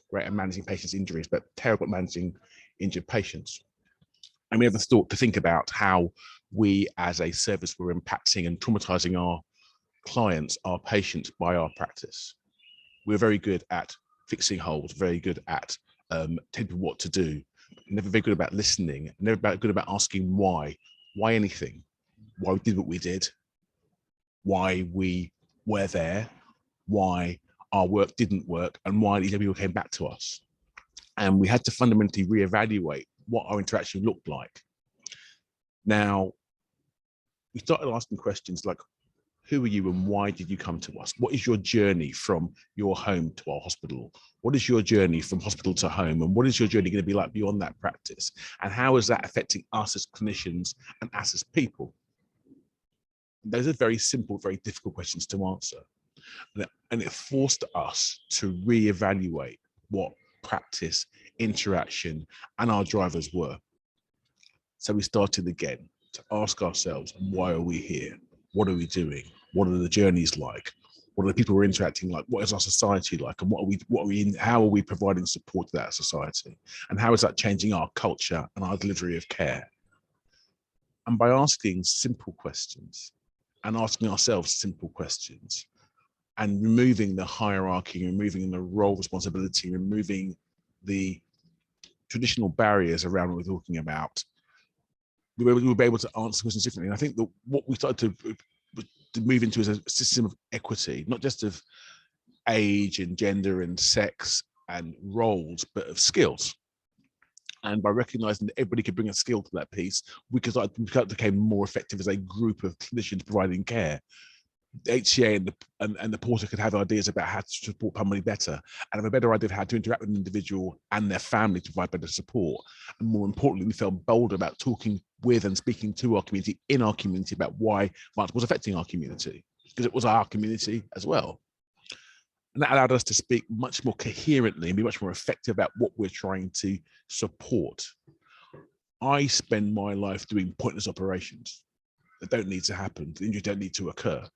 great at managing patients' injuries, but terrible at managing injured patients. And we never thought to think about how we as a service were impacting and traumatizing our clients, our patients, by our practice. We're very good at fixing holes, very good at telling people what to do, never very good about listening, never good about asking why anything, why we did what we did, why we were there, why our work didn't work, and why these people came back to us. And we had to fundamentally reevaluate what our interaction looked like. Now, we started asking questions like, who are you and why did you come to us? What is your journey from your home to our hospital? What is your journey from hospital to home? And what is your journey going to be like beyond that practice? And how is that affecting us as clinicians and us as people? Those are very simple, very difficult questions to answer. And it forced us to reevaluate what practice, interaction, and our drivers were. So we started again to ask ourselves, why are we here? What are we doing? What are the journeys like? What are the people we're interacting like? What is our society like? And how are we providing support to that society? And how is that changing our culture and our delivery of care? And by asking simple questions and asking ourselves simple questions and removing the hierarchy, removing the role responsibility, removing the traditional barriers around what we're talking about, we will be able to answer questions differently. And I think that what we started to move into is a system of equity, not just of age and gender and sex and roles, but of skills. And by recognizing that everybody could bring a skill to that piece, we became more effective as a group of clinicians providing care. The HCA and the porter could have ideas about how to support somebody better and have a better idea of how to interact with an individual and their family to provide better support. And more importantly, we felt bolder about talking with and speaking to our community, in our community, about why violence was affecting our community, because it was our community as well. And that allowed us to speak much more coherently and be much more effective about what we're trying to support. I spend my life doing pointless operations that don't need to happen, the injuries don't need to occur.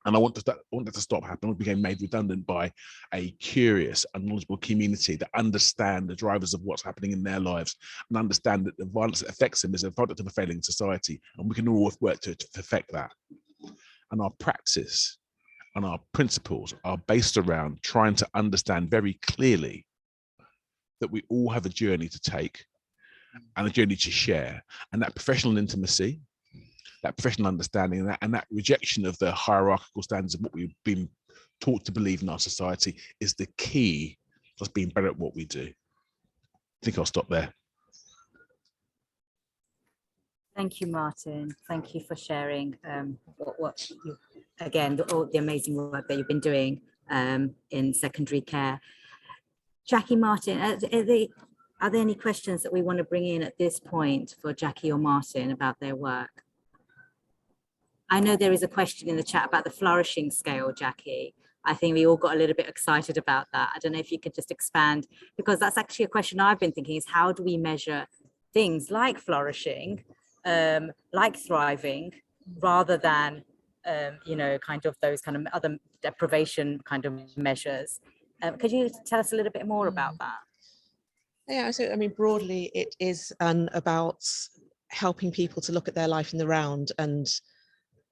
And I want that to stop happening. We became made redundant by a curious and knowledgeable community that understand the drivers of what's happening in their lives and understand that the violence that affects them is a product of a failing society. And we can all work to perfect that. And our practice and our principles are based around trying to understand very clearly that we all have a journey to take and a journey to share. And that professional intimacy, that professional understanding, and that rejection of the hierarchical standards of what we've been taught to believe in our society is the key to us being better at what we do. I think I'll stop there. Thank you, Martin. Thank you for sharing what you, again, all the amazing work that you've been doing in secondary care. Jackie, Martin, are there any questions that we want to bring in at this point for Jackie or Martin about their work? I know there is a question in the chat about the flourishing scale, Jackie. I think we all got a little bit excited about that. I don't know if you could just expand, because that's actually a question I've been thinking, is how do we measure things like flourishing, like thriving, rather than, kind of those kind of other deprivation kind of measures. Could you tell us a little bit more about that? Yeah, so I mean, broadly, it is about helping people to look at their life in the round and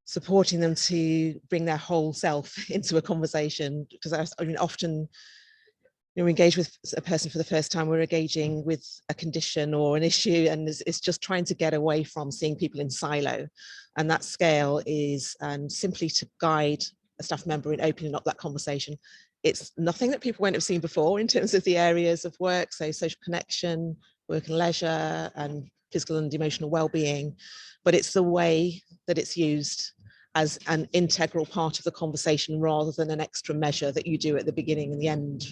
supporting them to bring their whole self into a conversation. Because I mean, often, you know, we engage with a person for the first time, we're engaging with a condition or an issue, and it's just trying to get away from seeing people in silo. And that scale is simply to guide a staff member in opening up that conversation. It's nothing that people won't have seen before in terms of the areas of work, so social connection, work and leisure, and physical and emotional well-being, but it's the way that it's used as an integral part of the conversation rather than an extra measure that you do at the beginning and the end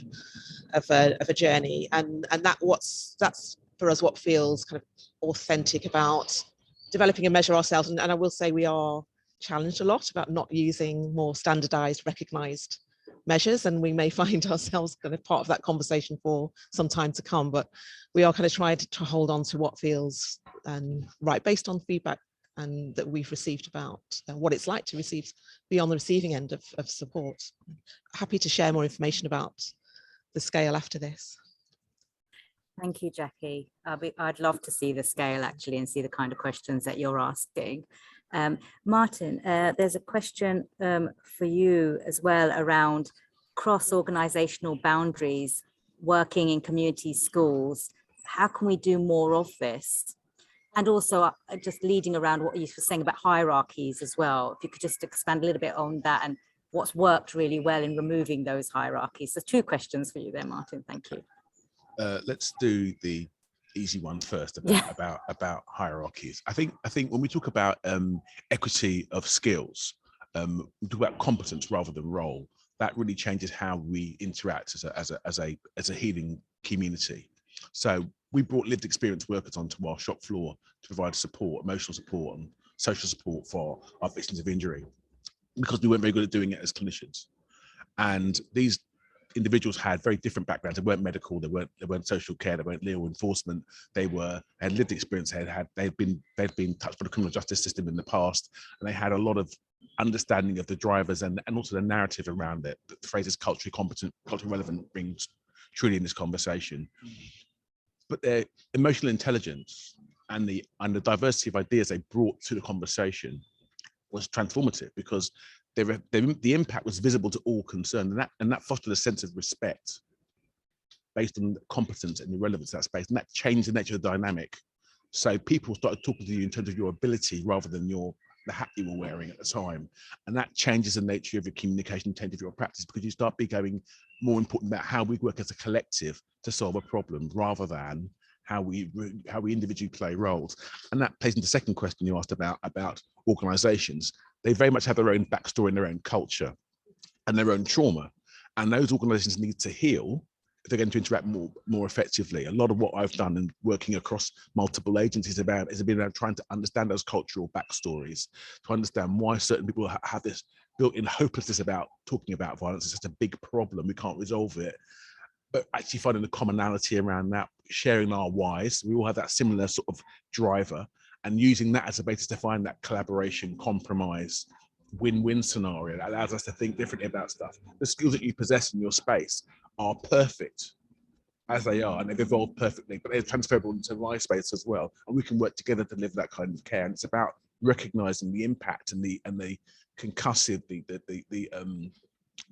of a journey. And that's for us what feels kind of authentic about developing a measure ourselves. And I will say we are challenged a lot about not using more standardized, recognized measures, and we may find ourselves kind of part of that conversation for some time to come, but we are kind of trying to hold on to what feels right based on feedback and that we've received about what it's like to receive, be on the receiving end of support. Happy to share more information about the scale after this. Thank you, Jackie. I'd love to see the scale actually and see the kind of questions that you're asking. Martin, there's a question for you as well around cross-organizational boundaries, working in community schools. How can we do more of this? And also just leading around what you were saying about hierarchies as well. If you could just expand a little bit on that and what's worked really well in removing those hierarchies. So 2 questions for you there, Martin. Thank you. Let's do the easy one first about hierarchies. I think when we talk about equity of skills, we talk about competence rather than role. That really changes how we interact as a healing community. So we brought lived experience workers onto our shop floor to provide support, emotional support and social support for our victims of injury, because we weren't very good at doing it as clinicians. And these individuals had very different backgrounds. They weren't medical, they weren't social care, they weren't legal enforcement. They had lived experience, they'd been touched by the criminal justice system in the past, and they had a lot of understanding of the drivers and also the narrative around it. The phrase is culturally competent, culturally relevant rings truly in this conversation. But their emotional intelligence and the diversity of ideas they brought to the conversation was transformative, because the impact was visible to all concerned, and that fostered a sense of respect based on competence and your relevance in that space, and that changed the nature of the dynamic. So people started talking to you in terms of your ability rather than the hat you were wearing at the time, and that changes the nature of your communication, intent of your practice, because you start becoming more important about how we work as a collective to solve a problem rather than how we individually play roles. And that plays into the second question you asked about organizations. They very much have their own backstory and their own culture and their own trauma, and those organizations need to heal if they're going to interact more effectively. A lot of what I've done in working across multiple agencies has been about trying to understand those cultural backstories, to understand why certain people have this built-in hopelessness about talking about violence. It's just a big problem, we can't resolve it. But actually finding the commonality around that, sharing our whys, we all have that similar sort of driver, and using that as a basis to find that collaboration, compromise, win-win scenario that allows us to think differently about stuff. The skills that you possess in your space are perfect as they are, and they've evolved perfectly, but they're transferable into my space as well. And we can work together to deliver that kind of care. And it's about recognizing the impact and the concussive,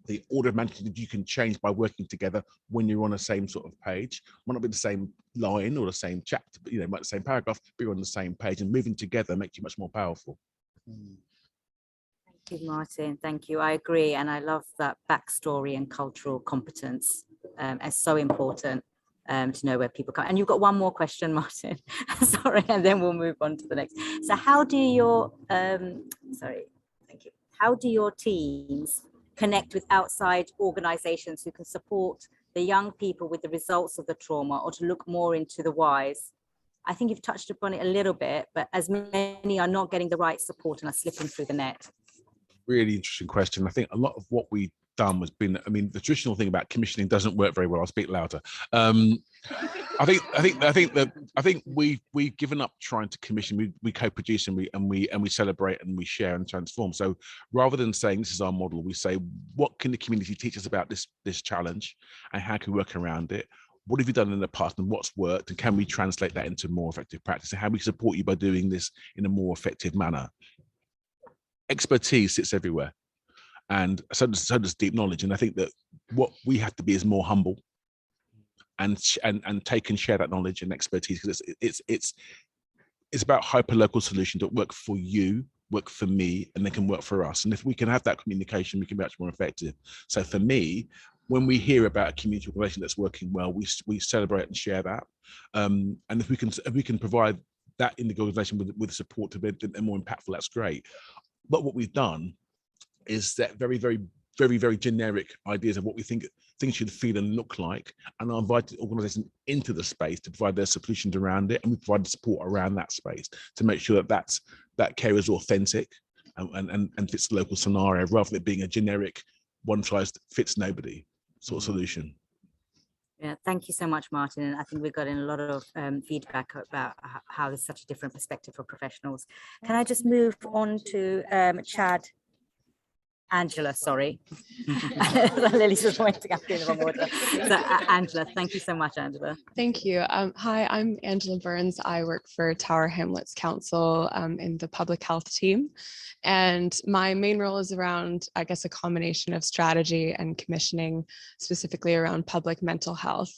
the order of magnitude that you can change by working together when you're on the same sort of page. Might not be the same line or the same chapter, but might be the same paragraph, but you're on the same page, and moving together makes you much more powerful. Thank you, Martin. Thank you. I agree. And I love that backstory and cultural competence. It's so important to know where people come. And you've got one more question, Martin. Sorry, and then we'll move on to the next. So how do your, how do your teams connect with outside organizations who can support the young people with the results of the trauma, or to look more into the whys? I think you've touched upon it a little bit, but as many are not getting the right support and are slipping through the net. Really interesting question. I think a lot of what we've done was the traditional thing about commissioning doesn't work very well. I'll speak louder. I think we've given up trying to commission. We co-produce and we celebrate and we share and transform. So rather than saying this is our model, we say, what can the community teach us about this challenge, and how can we work around it? what have you done in the past and what's worked, and can we translate that into more effective practice, and how we support you by doing this in a more effective manner. Expertise sits everywhere, and so does deep knowledge. And I think that what we have to be is more humble and take and share that knowledge and expertise, because it's about hyper-local solutions that work for you, work for me, and they can work for us. And if we can have that communication, we can be much more effective. So for me, when we hear about a community organisation that's working well, we celebrate and share that. And if we can provide that in the organisation with support to be more impactful, that's great. But what we've done is set very, very, very, very generic ideas of what we think things should feel and look like, and I invited organisations into the space to provide their solutions around it, and we provide support around that space to make sure that care is authentic and fits the local scenario, rather than it being a generic one size fits nobody sort of solution. Yeah, thank you so much, Martin. And I think we've gotten a lot of feedback about how there's such a different perspective for professionals. Can I just move on to Angela, sorry. Lily's just pointing out in the wrong order. So Angela, thank you so much, Angela. Thank you. Hi, I'm Angela Burns. I work for Tower Hamlets Council in the public health team. And my main role is around, I guess, a combination of strategy and commissioning, specifically around public mental health.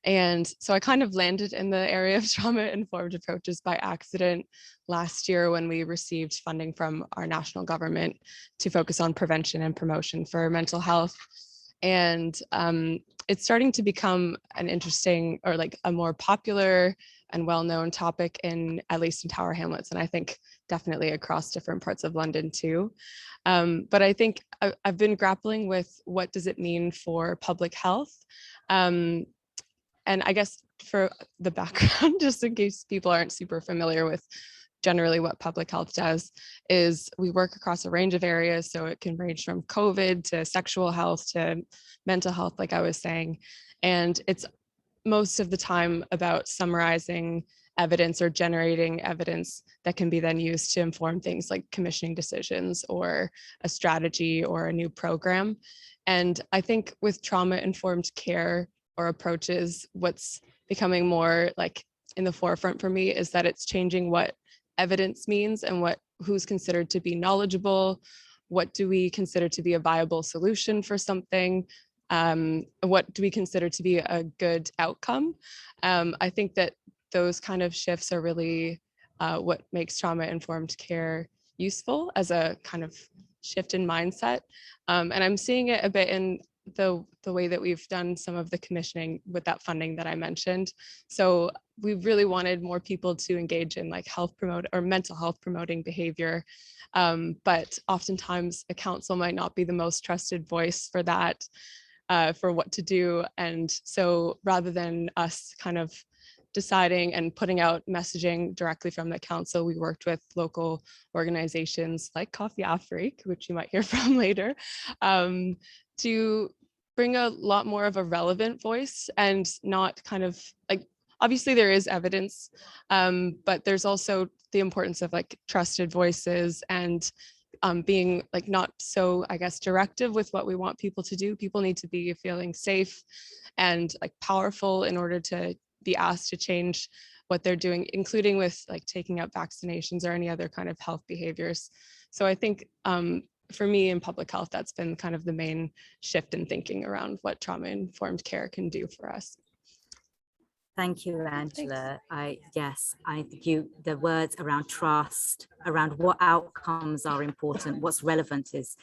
And so I kind of landed in the area of trauma-informed approaches by accident last year when we received funding from our national government to focus on prevention and promotion for mental health. And it's starting to become an interesting, or like a more popular and well-known topic at least in Tower Hamlets, and I think definitely across different parts of London too. But I think I've been grappling with what does it mean for public health? And I guess for the background, just in case people aren't super familiar with generally what public health does, is we work across a range of areas. So it can range from COVID to sexual health to mental health, like I was saying. And it's most of the time about summarizing evidence or generating evidence that can be then used to inform things like commissioning decisions or a strategy or a new program. And I think with trauma-informed care or approaches, what's becoming more like in the forefront for me is that it's changing what evidence means and who's considered to be knowledgeable, what do we consider to be a viable solution for something, what do we consider to be a good outcome. I think that those kind of shifts are really what makes trauma-informed care useful as a kind of shift in mindset. And I'm seeing it a bit in the way that we've done some of the commissioning with that funding that I mentioned. So we really wanted more people to engage in like mental health promoting behavior. But oftentimes a council might not be the most trusted voice for that, for what to do. And so rather than us kind of deciding and putting out messaging directly from the council, we worked with local organizations like Coffee Afrique, which you might hear from later, to bring a lot more of a relevant voice and not kind of like, obviously there is evidence, but there's also the importance of like trusted voices and being like not so, I guess, directive with what we want people to do. People need to be feeling safe and like powerful in order to be asked to change what they're doing, including with like taking up vaccinations or any other kind of health behaviors. So I think for me in public health, that's been kind of the main shift in thinking around what trauma-informed care can do for us. Thank you, Angela. I think the words around trust, around what outcomes are important, what's relevant is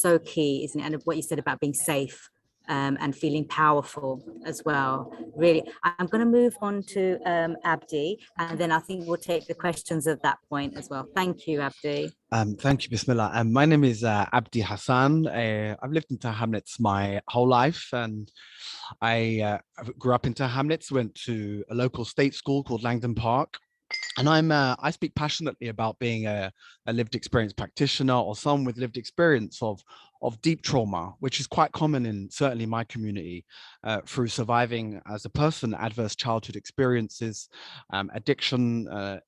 so key, isn't it? And what you said about being safe and feeling powerful as well. Really, I'm going to move on to Abdi, and then I think we'll take the questions at that point as well. Thank you, Abdi. Thank you, Bismillah. My name is Abdi Hassan. I've lived in Tower Hamlets my whole life, and I grew up in Tower Hamlets, went to a local state school called Langdon Park. And I speak passionately about being a lived experience practitioner or someone with lived experience of of deep trauma, which is quite common in certainly my community, through surviving as a person adverse childhood experiences, addiction, I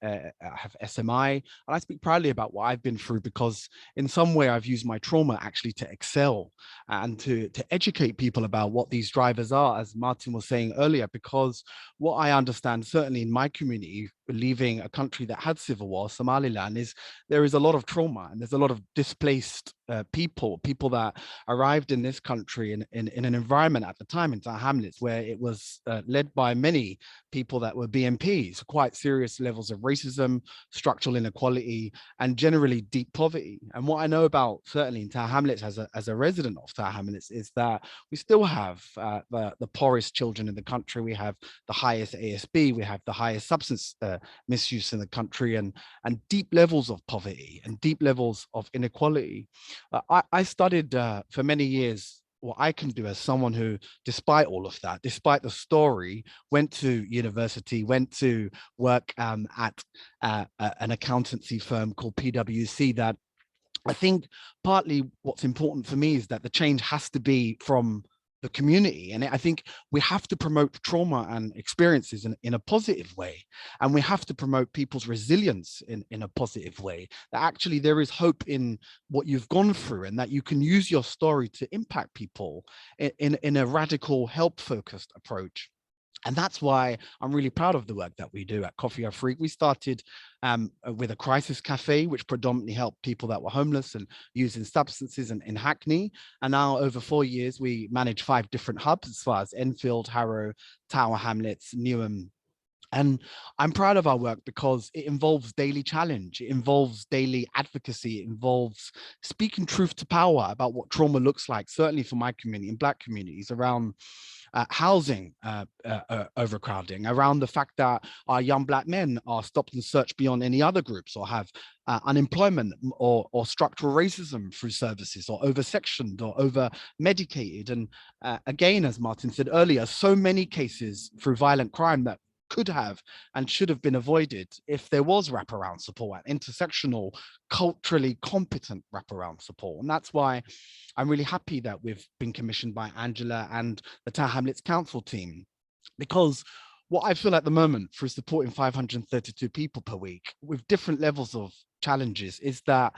have SMI, and I speak proudly about what I've been through because in some way I've used my trauma actually to excel and to educate people about what these drivers are, as Martin was saying earlier, because what I understand certainly in my community, leaving a country that had civil war, Somaliland, is there is a lot of trauma and there's a lot of displaced people that arrived in this country in an environment at the time in Tower Hamlets where it was led by many people that were BNPs, quite serious levels of racism, structural inequality, and generally deep poverty. And what I know about certainly in Tower Hamlets as a resident of Tower Hamlets is that we still have the poorest children in the country. We have the highest ASB, we have the highest substance misuse in the country, and deep levels of poverty and deep levels of inequality. I studied for many years what I can do as someone who, despite all of that, despite the story, went to university, went to work at an accountancy firm called PwC. That I think partly what's important for me is that the change has to be from the community. And I think we have to promote trauma and experiences in a positive way. And we have to promote people's resilience in a positive way, that actually there is hope in what you've gone through and that you can use your story to impact people in a radical, help-focused approach. And that's why I'm really proud of the work that we do at Coffee Afrique. We started with a crisis cafe, which predominantly helped people that were homeless and using substances in Hackney. And now over 4 years, we manage 5 different hubs as far as Enfield, Harrow, Tower Hamlets, Newham. And I'm proud of our work because it involves daily challenge, it involves daily advocacy, it involves speaking truth to power about what trauma looks like, certainly for my community and Black communities, around housing overcrowding, around the fact that our young Black men are stopped and searched beyond any other groups, or have unemployment or structural racism through services, or over-sectioned or over-medicated. And again, as Martin said earlier, so many cases through violent crime that could have and should have been avoided if there was wraparound support, and intersectional, culturally competent wraparound support. And that's why I'm really happy that we've been commissioned by Angela and the Tower Hamlets Council team, because what I feel at the moment through supporting 532 people per week with different levels of challenges is that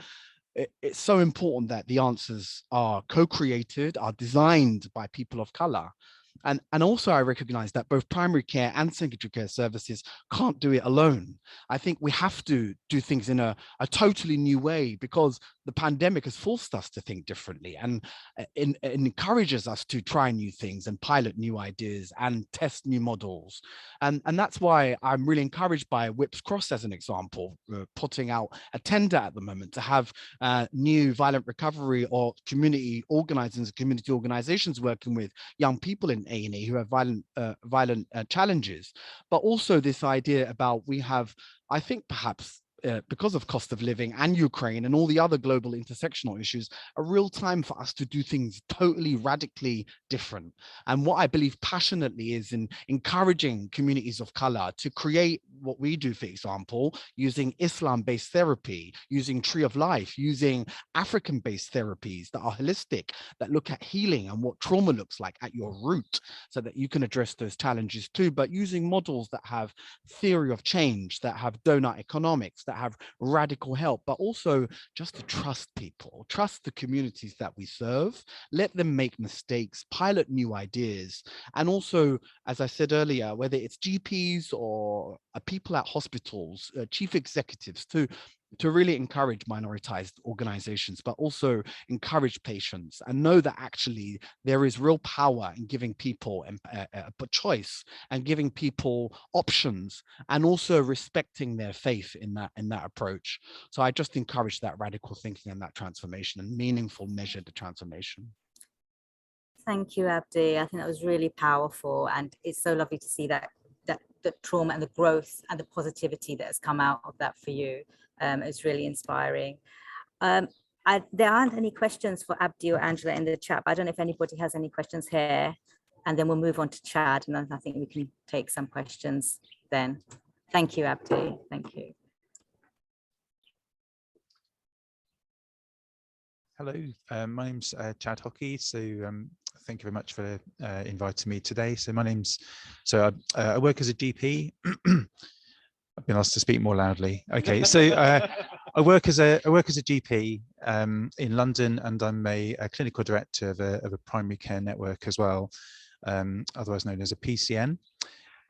it's so important that the answers are co-created, are designed by people of color. And also I recognize that both primary care and secondary care services can't do it alone. I think we have to do things in a totally new way, because the pandemic has forced us to think differently and encourages us to try new things and pilot new ideas and test new models. And that's why I'm really encouraged by Whips Cross as an example, putting out a tender at the moment to have new violent recovery or community organizations working with young people in A&E who have violent challenges. But also this idea about, we have, I think perhaps because of cost of living and Ukraine and all the other global intersectional issues, a real time for us to do things totally radically different. And what I believe passionately is in encouraging communities of color to create what we do, for example, using Islam-based therapy, using Tree of Life, using African-based therapies that are holistic, that look at healing and what trauma looks like at your root, so that you can address those challenges too, but using models that have theory of change, that have donut economics, that have radical help, but also just to trust people, trust the communities that we serve, let them make mistakes, pilot new ideas. And also, as I said earlier, whether it's GPs or people at hospitals, chief executives, to really encourage minoritized organizations, but also encourage patients, and know that actually there is real power in giving people a choice and giving people options, and also respecting their faith in that approach. So I just encourage that radical thinking and that transformation and meaningful, measured transformation. Thank you, Abdi. I think that was really powerful, and it's so lovely to see that the trauma and the growth and the positivity that has come out of that for you. It's really inspiring. There aren't any questions for Abdi or Angela in the chat, but I don't know if anybody has any questions here, and then we'll move on to Chad, and then I think we can take some questions then. Thank you, Abdi. Thank you. Hello, my name's Chad Hockey. So thank you very much for inviting me today. So my name's, I work as a GP. I've been asked to speak more loudly. Okay, so I work as a GP in London, and I'm a clinical director of a primary care network as well, otherwise known as a PCN.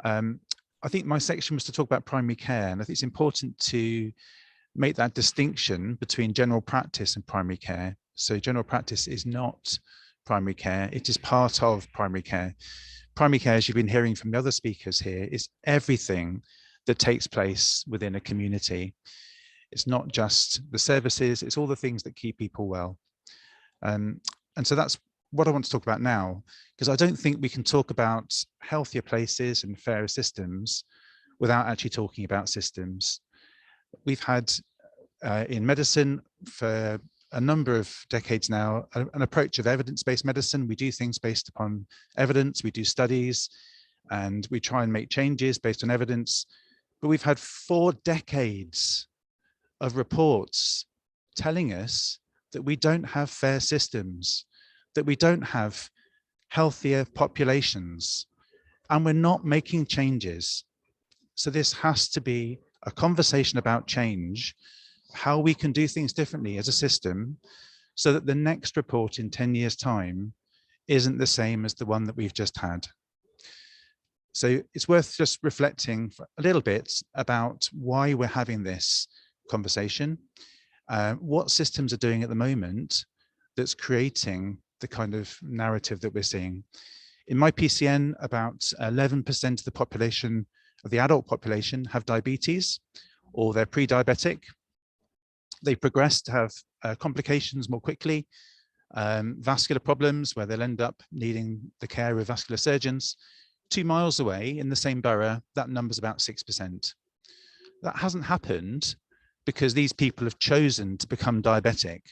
I think my section was to talk about primary care, and I think it's important to make that distinction between general practice and primary care. So general practice is not primary care, it is part of primary care. Primary care, as you've been hearing from the other speakers here, is everything that takes place within a community. It's not just the services, it's all the things that keep people well. And so that's what I want to talk about now, because I don't think we can talk about healthier places and fairer systems without actually talking about systems. We've had in medicine for a number of decades now an approach of evidence-based medicine. We do things based upon evidence, we do studies, and we try and make changes based on evidence. But we've had 4 decades of reports telling us that we don't have fair systems, that we don't have healthier populations, and we're not making changes. So this has to be a conversation about change, how we can do things differently as a system, so that the next report in 10 years' time isn't the same as the one that we've just had. So it's worth just reflecting a little bit about why we're having this conversation, what systems are doing at the moment that's creating the kind of narrative that we're seeing. In my PCN, about 11% of the population, of the adult population, have diabetes, or they're pre-diabetic. They progress to have complications more quickly, vascular problems where they'll end up needing the care of vascular surgeons. 2 miles away in the same borough, that number's about 6%. That hasn't happened because these people have chosen to become diabetic.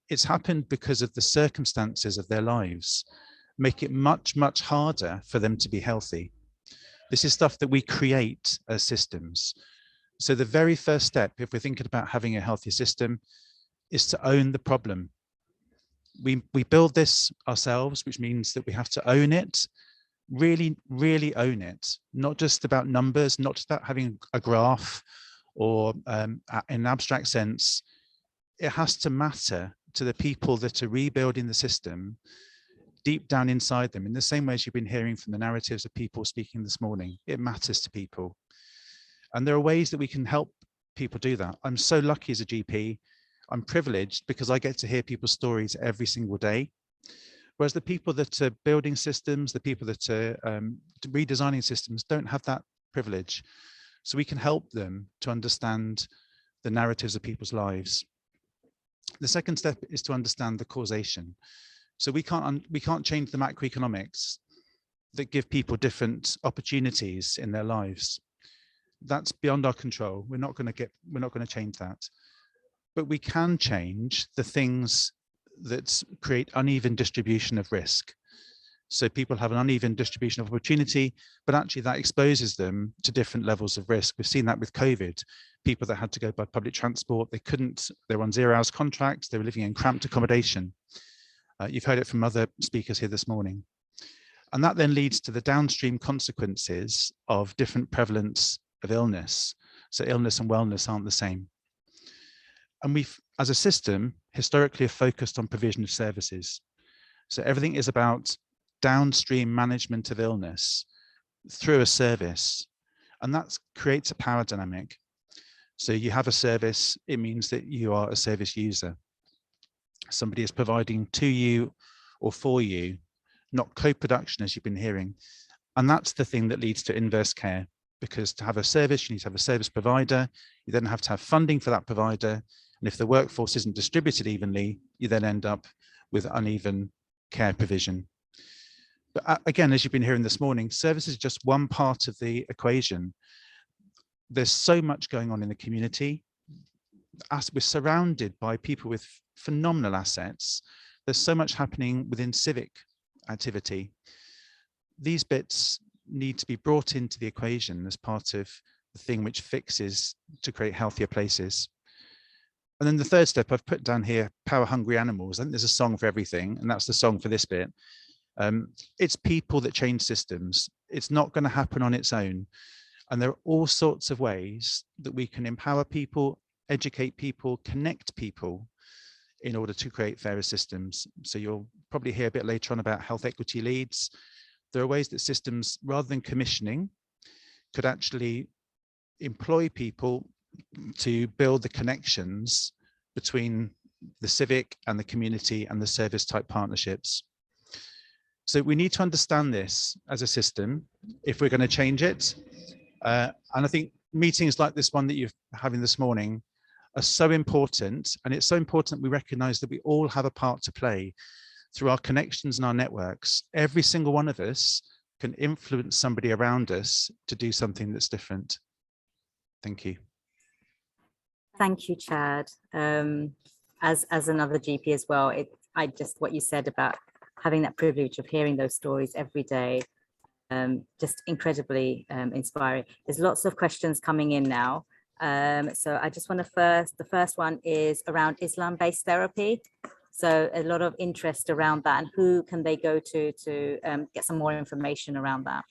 It's happened because of the circumstances of their lives, make it much, much harder for them to be healthy. This is stuff that we create as systems. So the very first step, if we're thinking about having a healthy system, is to own the problem. We build this ourselves, which means that we have to own it, really, really own it. Not just about numbers, not just about having a graph or in an abstract sense. It has to matter to the people that are rebuilding the system deep down inside them, in the same way as you've been hearing from the narratives of people speaking this morning. It matters to people. And there are ways that we can help people do that. I'm so lucky as a GP. I'm privileged because I get to hear people's stories every single day. Whereas the people that are building systems, the people that are redesigning systems don't have that privilege. So we can help them to understand the narratives of people's lives. The second step is to understand the causation. So we can't change the macroeconomics that give people different opportunities in their lives. That's beyond our control. We're not going to change that. But we can change the things that create uneven distribution of risk. So people have an uneven distribution of opportunity, but actually that exposes them to different levels of risk. We've seen that with COVID. People that had to go by public transport, they were on 0-hours contracts, they were living in cramped accommodation. You've heard it from other speakers here this morning. And that then leads to the downstream consequences of different prevalence of illness. So illness and wellness aren't the same. And we've, as a system, historically have focused on provision of services. So everything is about downstream management of illness through a service. And that creates a power dynamic. So you have a service, it means that you are a service user. Somebody is providing to you or for you, not co-production as you've been hearing. And that's the thing that leads to inverse care, because to have a service, you need to have a service provider. You then have to have funding for that provider. And if the workforce isn't distributed evenly, you then end up with uneven care provision. But again, as you've been hearing this morning, service is just one part of the equation. There's so much going on in the community. As we're surrounded by people with phenomenal assets, there's so much happening within civic activity. These bits need to be brought into the equation as part of the thing which fixes to create healthier places. And then the third step I've put down here, power hungry animals. I think there's a song for everything, and that's the song for this bit. It's people that change systems. It's not going to happen on its own. And there are all sorts of ways that we can empower people, educate people, connect people in order to create fairer systems. So you'll probably hear a bit later on about health equity leads. There are ways that systems, rather than commissioning, could actually employ people to build the connections between the civic and the community and the service type partnerships. So we need to understand this as a system if we're going to change it. And I think meetings like this one that you're having this morning are so important. And it's so important we recognize that we all have a part to play through our connections and our networks. Every single one of us can influence somebody around us to do something that's different. Thank you. Thank you, Chad. As another GP as well, what you said about having that privilege of hearing those stories every day, just incredibly inspiring. There's lots of questions coming in now. So I just want to the first one is around Islam-based therapy. So a lot of interest around that, and who can they go to get some more information around that?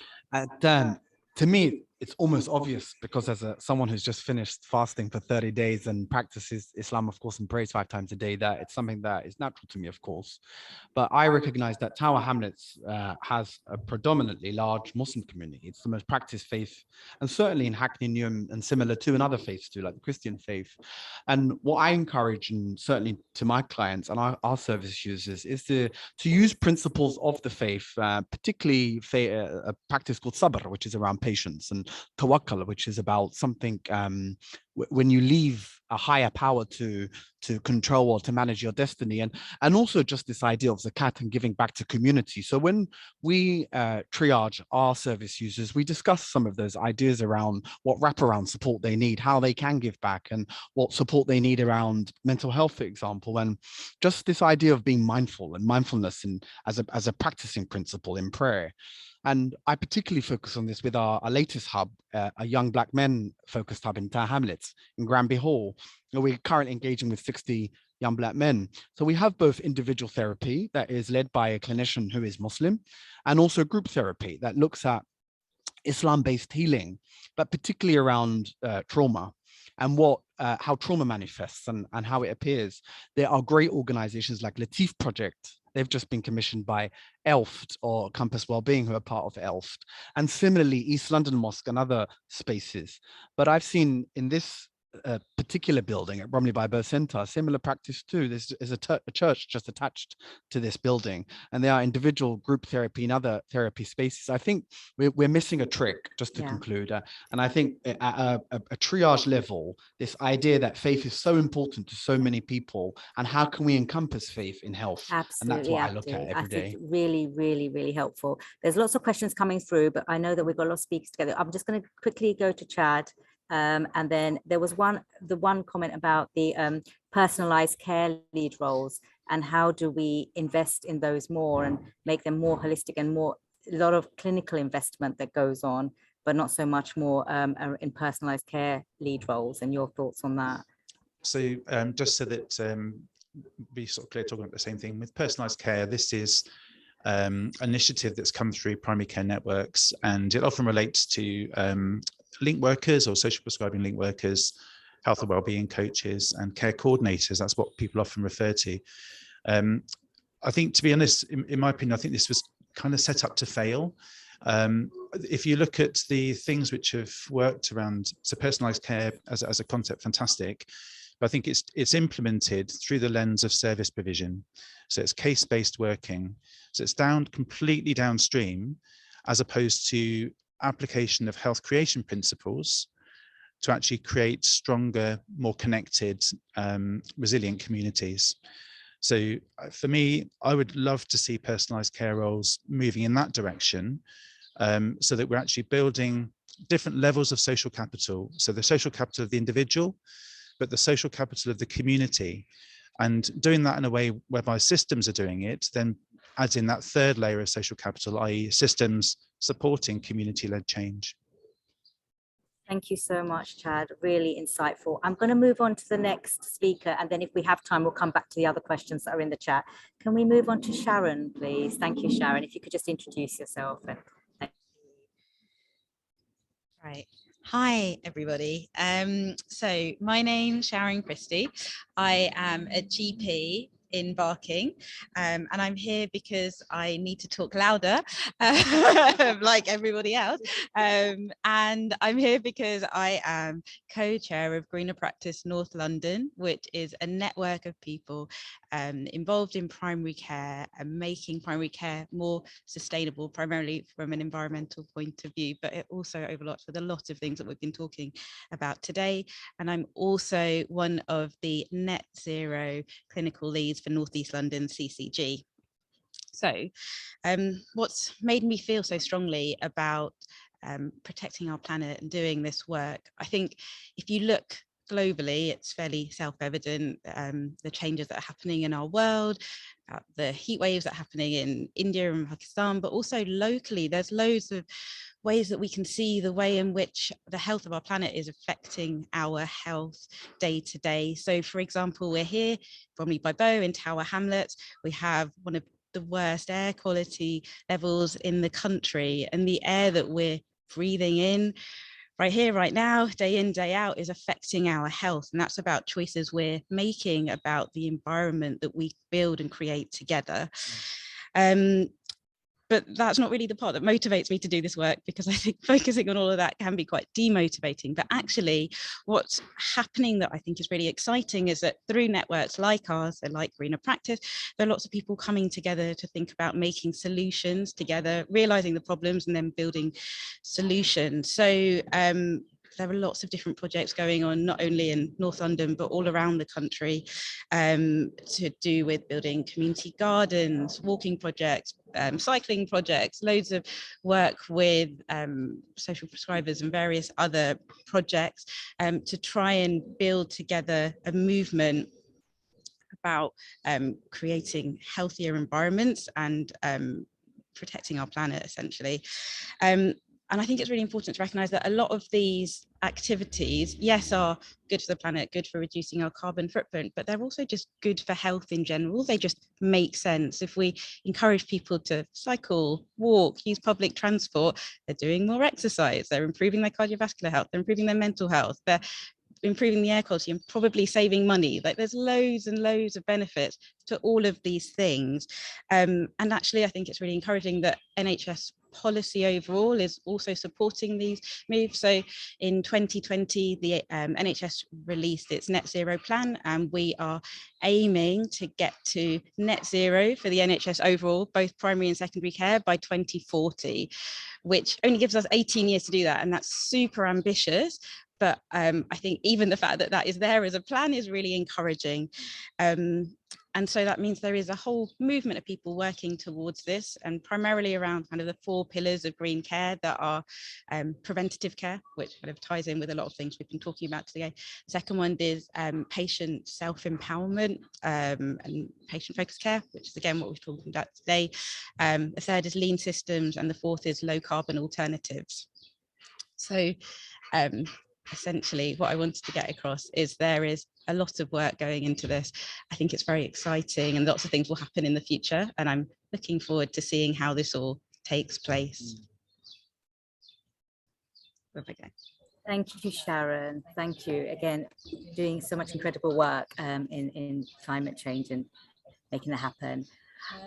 Dan, to me, it's almost obvious because as someone who's just finished fasting for 30 days and practices Islam, of course, and prays 5 times a day, that it's something that is natural to me, of course. But I recognize that Tower Hamlets has a predominantly large Muslim community. It's the most practiced faith, and certainly in Hackney, Newham, and similar to in other faiths too, like the Christian faith. And what I encourage, and certainly to my clients and our service users, is to use principles of the faith, particularly a practice called sabr, which is around patience, and tawakkul, which is about something when you leave a higher power to control or to manage your destiny, and also just this idea of zakat and giving back to community. So when we triage our service users, we discuss some of those ideas around what wraparound support they need, how they can give back, and what support they need around mental health, for example, and just this idea of being mindful and mindfulness as a practicing principle in prayer. And I particularly focus on this with our latest hub, a young Black men focused hub in Tower Hamlets in Granby Hall. We're currently engaging with 60 young Black men. So we have both individual therapy that is led by a clinician who is Muslim, and also group therapy that looks at Islam-based healing, but particularly around trauma and how trauma manifests and how it appears. There are great organizations like Latif Project. They've just been commissioned by ELFT or Campus Wellbeing, who are part of ELFT, and similarly East London Mosque and other spaces. But I've seen in this particular building at Bromley by Bow Centre, similar practice too. There's a church just attached to this building, and there are individual group therapy and other therapy spaces. I think we're missing a trick, just to conclude. And I think at a triage level, this idea that faith is so important to so many people, and how can we encompass faith in health? Absolutely, and that's what I look at every day. Really, really, really helpful. There's lots of questions coming through, but I know that we've got a lot of speakers together. I'm just going to quickly go to Chad. And then there was the one comment about the personalized care lead roles, and how do we invest in those more and make them more holistic, and a lot of clinical investment that goes on, but not so much more in personalized care lead roles, and your thoughts on that. So just so that be sort of clear, talking about the same thing with personalized care, this is initiative that's come through primary care networks, and it often relates to link workers or social prescribing link workers, health and wellbeing coaches, and care coordinators. That's what people often refer to. I think, to be honest, in my opinion, I think this was kind of set up to fail. If you look at the things which have worked around, so personalized care as a concept, fantastic, but I think it's implemented through the lens of service provision. So it's case-based working. So it's completely downstream, as opposed to application of health creation principles to actually create stronger, more connected, resilient communities. So for me, I would love to see personalized care roles moving in that direction, so that we're actually building different levels of social capital. So the social capital of the individual, but the social capital of the community, and doing that in a way whereby systems are doing it, then adds in that third layer of social capital, i.e. systems supporting community-led change. Thank you so much, Chad. Really insightful. I'm going to move on to the next speaker, and then if we have time, we'll come back to the other questions that are in the chat. Can we move on to Sharon, please? Thank you, Sharon. If you could just introduce yourself. Right. Hi, everybody. So my name's Sharon Christie. I am a GP in Barking, and I'm here because I need to talk louder, like everybody else. And I'm here because I am co-chair of Greener Practice North London, which is a network of people involved in primary care and making primary care more sustainable, primarily from an environmental point of view, but it also overlaps with a lot of things that we've been talking about today. And I'm also one of the net zero clinical leads for North East London CCG. So what's made me feel so strongly about protecting our planet and doing this work, I think if you look globally, it's fairly self-evident, the changes that are happening in our world, the heat waves that are happening in India and Pakistan, but also locally, there's loads of ways that we can see the way in which the health of our planet is affecting our health day to day. So for example, we're here, Bromley by Bow in Tower Hamlets, we have one of the worst air quality levels in the country, and the air that we're breathing in right here, right now, day in, day out, is affecting our health. And that's about choices we're making about the environment that we build and create together. But that's not really the part that motivates me to do this work, because I think focusing on all of that can be quite demotivating. But actually, what's happening that I think is really exciting is that through networks like ours, so like Greener Practice, there are lots of people coming together to think about making solutions together, realizing the problems and then building solutions. So there are lots of different projects going on, not only in North London, but all around the country, to do with building community gardens, walking projects, cycling projects, loads of work with social prescribers and various other projects to try and build together a movement about creating healthier environments and protecting our planet, essentially. And I think it's really important to recognise that a lot of these activities, yes, are good for the planet, good for reducing our carbon footprint, but they're also just good for health in general. They just make sense. If we encourage people to cycle, walk, use public transport, they're doing more exercise, they're improving their cardiovascular health, they're improving their mental health, they're improving the air quality and probably saving money. Like, there's loads and loads of benefits to all of these things. And actually, I think it's really encouraging that NHS policy overall is also supporting these moves. So in 2020, the NHS released its net zero plan, and we are aiming to get to net zero for the NHS overall, both primary and secondary care, by 2040, which only gives us 18 years to do that. And that's super ambitious. But I think even the fact that that is there as a plan is really encouraging. And so that means there is a whole movement of people working towards this, and primarily around kind of the 4 pillars of green care that are preventative care, which kind of ties in with a lot of things we've been talking about today. The second one is patient self-empowerment and patient-focused care, which is again what we're talking about today. The third is lean systems, and the fourth is low-carbon alternatives. So essentially what I wanted to get across is there is a lot of work going into this. I think it's very exciting, and lots of things will happen in the future, and I'm looking forward to seeing how this all takes place. Okay. Thank you, Sharon. Thank you. Again, doing so much incredible work in climate change and making it happen.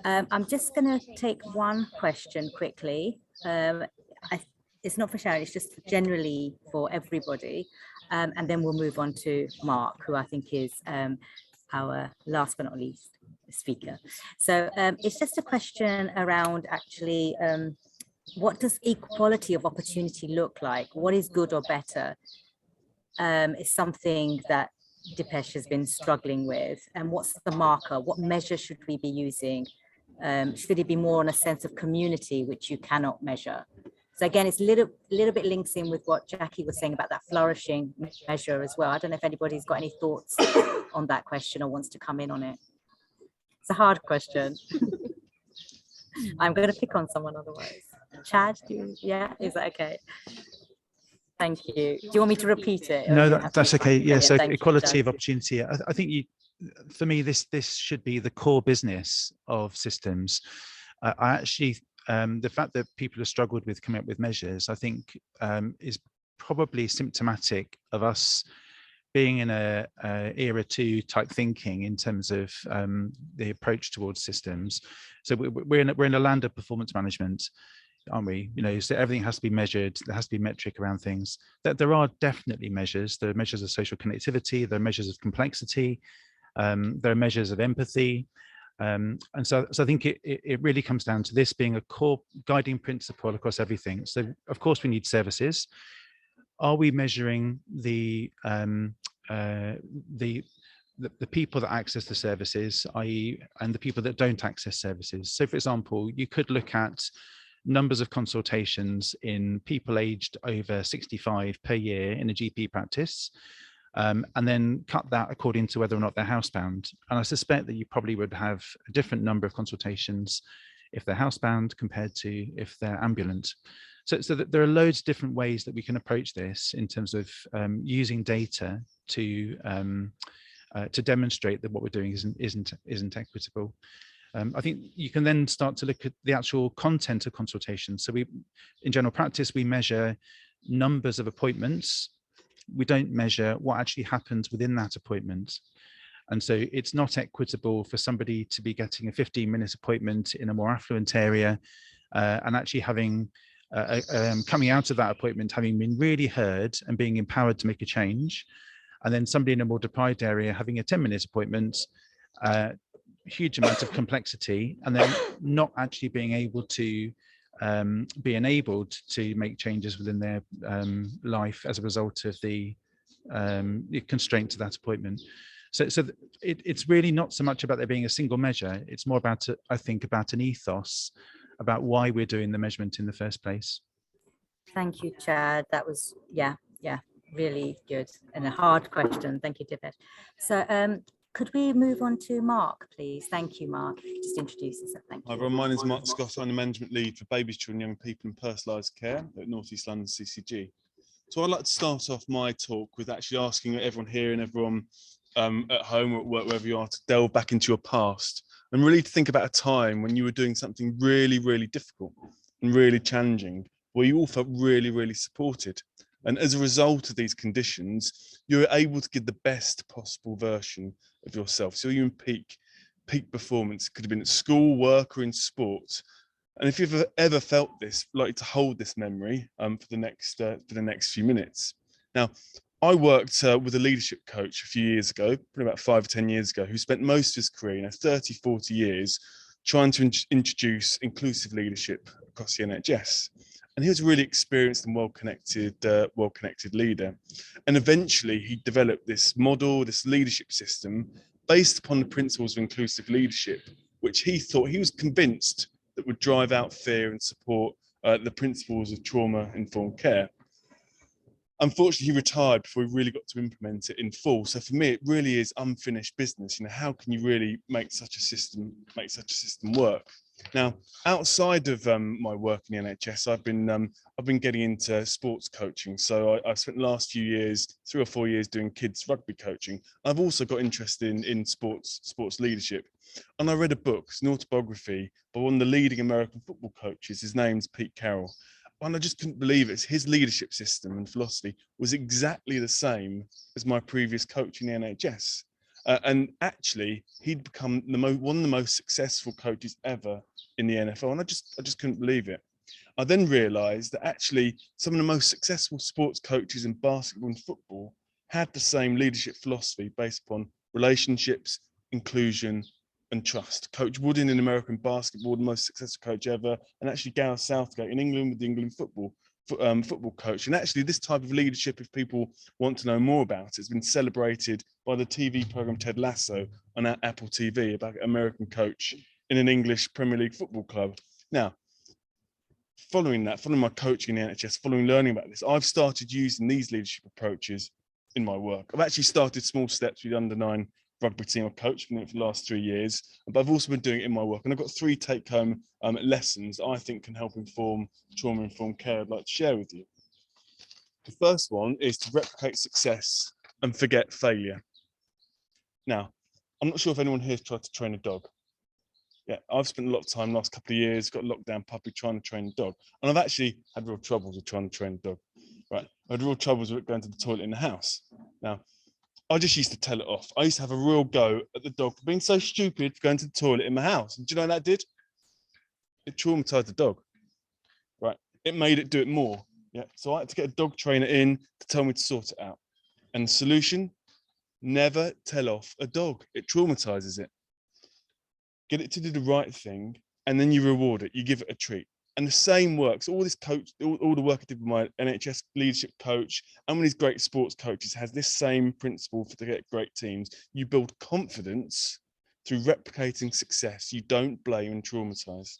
I'm just going to take one question quickly. It's not for Sharon, it's just generally for everybody. And then we'll move on to Mark, who I think is our last but not least speaker. So it's just a question around actually, what does equality of opportunity look like? What is good or better? Is something that Dipesh has been struggling with. And what's the marker? What measure should we be using? Should it be more on a sense of community, which you cannot measure? So again, it's a little bit links in with what Jackie was saying about that flourishing measure as well. I don't know if anybody's got any thoughts on that question or wants to come in on it. It's a hard question. I'm going to pick on someone otherwise. Chad, yeah, is that okay? Thank you. Do you want me to repeat it? No, that's okay. Yeah, so Thank you, equality Jazz. of opportunity. I think for me, this should be the core business of systems. I actually, the fact that people have struggled with coming up with measures, I think is probably symptomatic of us being in a era 2 type thinking in terms of the approach towards systems. So we're in a land of performance management, aren't we? You know, so everything has to be measured. There has to be metric around things. That there are definitely measures. There are measures of social connectivity. There are measures of complexity. There are measures of empathy. And so I think it really comes down to this being a core guiding principle across everything. So of course we need services. Are we measuring the people that access the services, i.e., and the people that don't access services? So for example, you could look at numbers of consultations in people aged over 65 per year in a GP practice, and then cut that according to whether or not they're housebound. And I suspect that you probably would have a different number of consultations if they're housebound compared to if they're ambulant. So that there are loads of different ways that we can approach this in terms of using data to demonstrate that what we're doing isn't equitable. I think you can then start to look at the actual content of consultation. So in general practice, we measure numbers of appointments. We don't measure what actually happens within that appointment. And so it's not equitable for somebody to be getting a 15-minute appointment in a more affluent area and actually having coming out of that appointment, having been really heard and being empowered to make a change. And then somebody in a more deprived area having a 10-minute appointment, huge amount of complexity, and then not actually being able to be enabled to make changes within their life as a result of the constraint to that appointment. So it's really not so much about there being a single measure. It's more about, I think, about an ethos about why we're doing the measurement in the first place. Thank you, Chad. That was, yeah, really good and a hard question. Thank you, Dipesh. So could we move on to Mark, please? Thank you, Mark. If you could just introduce yourself. Thank you. Hi, everyone. My name is Mark Scott. I'm the Management Lead for Babies, Children, Young People and Personalised Care at North East London CCG. So I'd like to start off my talk with actually asking everyone here and everyone at home or at work, wherever you are, to delve back into your past and really to think about a time when you were doing something really, really difficult and really challenging, where you all felt really, really supported. And as a result of these conditions, you're able to give the best possible version of yourself. So you're in peak performance. It could have been at school, work, or in sport. And if you've ever felt this, I'd like to hold this memory for the next few minutes. Now, I worked with a leadership coach a few years ago, probably about 5 or 10 years ago, who spent most of his career, 30, 40 years, trying to introduce inclusive leadership across the NHS. And he was a really experienced and well-connected leader. And eventually he developed this model, this leadership system based upon the principles of inclusive leadership, which he was convinced that would drive out fear and support the principles of trauma-informed care. Unfortunately, he retired before he really got to implement it in full. So for me, it really is unfinished business. You know, how can you really make such a system work? Now, outside of my work in the NHS, I've been getting into sports coaching. So I've spent the last few years, 3 or 4 years, doing kids rugby coaching. I've also got interested in sports leadership. And I read a book, it's an autobiography by one of the leading American football coaches. His name's Pete Carroll. And I just couldn't believe it. His leadership system and philosophy was exactly the same as my previous coach in the NHS. And actually, he'd become one of the most successful coaches ever in the NFL. And I just couldn't believe it. I then realized that actually some of the most successful sports coaches in basketball and football had the same leadership philosophy based upon relationships, inclusion, and trust. Coach Wooden in American basketball, the most successful coach ever, and actually Gareth Southgate in England with the England football coach. And actually this type of leadership, if people want to know more about it, has been celebrated by the TV program Ted Lasso on Apple TV about an American coach in an English Premier League football club. Now, following my coaching in the NHS, following learning about this, I've started using these leadership approaches in my work. I've actually started small steps with the under-9 rugby team I've coached for the last 3 years, but I've also been doing it in my work. And I've got 3 take-home lessons I think can help inform trauma-informed care I'd like to share with you. The first one is to replicate success and forget failure. Now, I'm not sure if anyone here has tried to train a dog. Yeah, I've spent a lot of time last couple of years, got a lockdown puppy trying to train a dog. And I've actually had real troubles with trying to train a dog. Right, I had real troubles with going to the toilet in the house. Now, I just used to tell it off. I used to have a real go at the dog for being so stupid for going to the toilet in my house. And do you know what that did? It traumatized the dog. Right, it made it do it more. Yeah, so I had to get a dog trainer in to tell me to sort it out. And the solution, never tell off a dog. It traumatizes it. Get it to do the right thing, and then you reward it. You give it a treat. And the same works. All this coach, all the work I did with my NHS leadership coach and with these great sports coaches has this same principle to get great teams. You build confidence through replicating success. You don't blame and traumatize.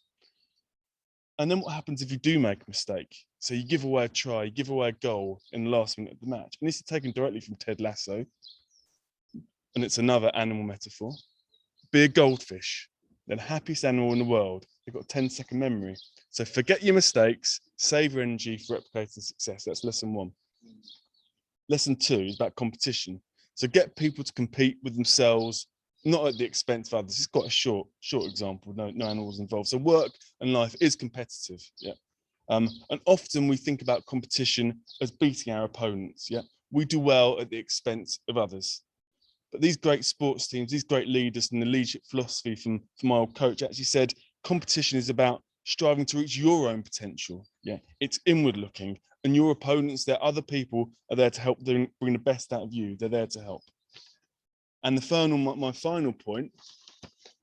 And then what happens if you do make a mistake? So you give away a try, you give away a goal in the last minute of the match. And this is taken directly from Ted Lasso. And it's another animal metaphor. Be a goldfish. They're the happiest animal in the world. They've got a 10-second memory. So forget your mistakes, save your energy for replicating success. That's lesson 1. Lesson 2 is about competition. So get people to compete with themselves, not at the expense of others. It's quite a short example, no animals involved. So work and life is competitive. Yeah. And often we think about competition as beating our opponents. Yeah. We do well at the expense of others. But these great sports teams, these great leaders, and the leadership philosophy from my old coach actually said competition is about striving to reach your own potential. Yeah, it's inward looking, and your opponents, they're other people, are there to help bring the best out of you. They're there to help. And my final point,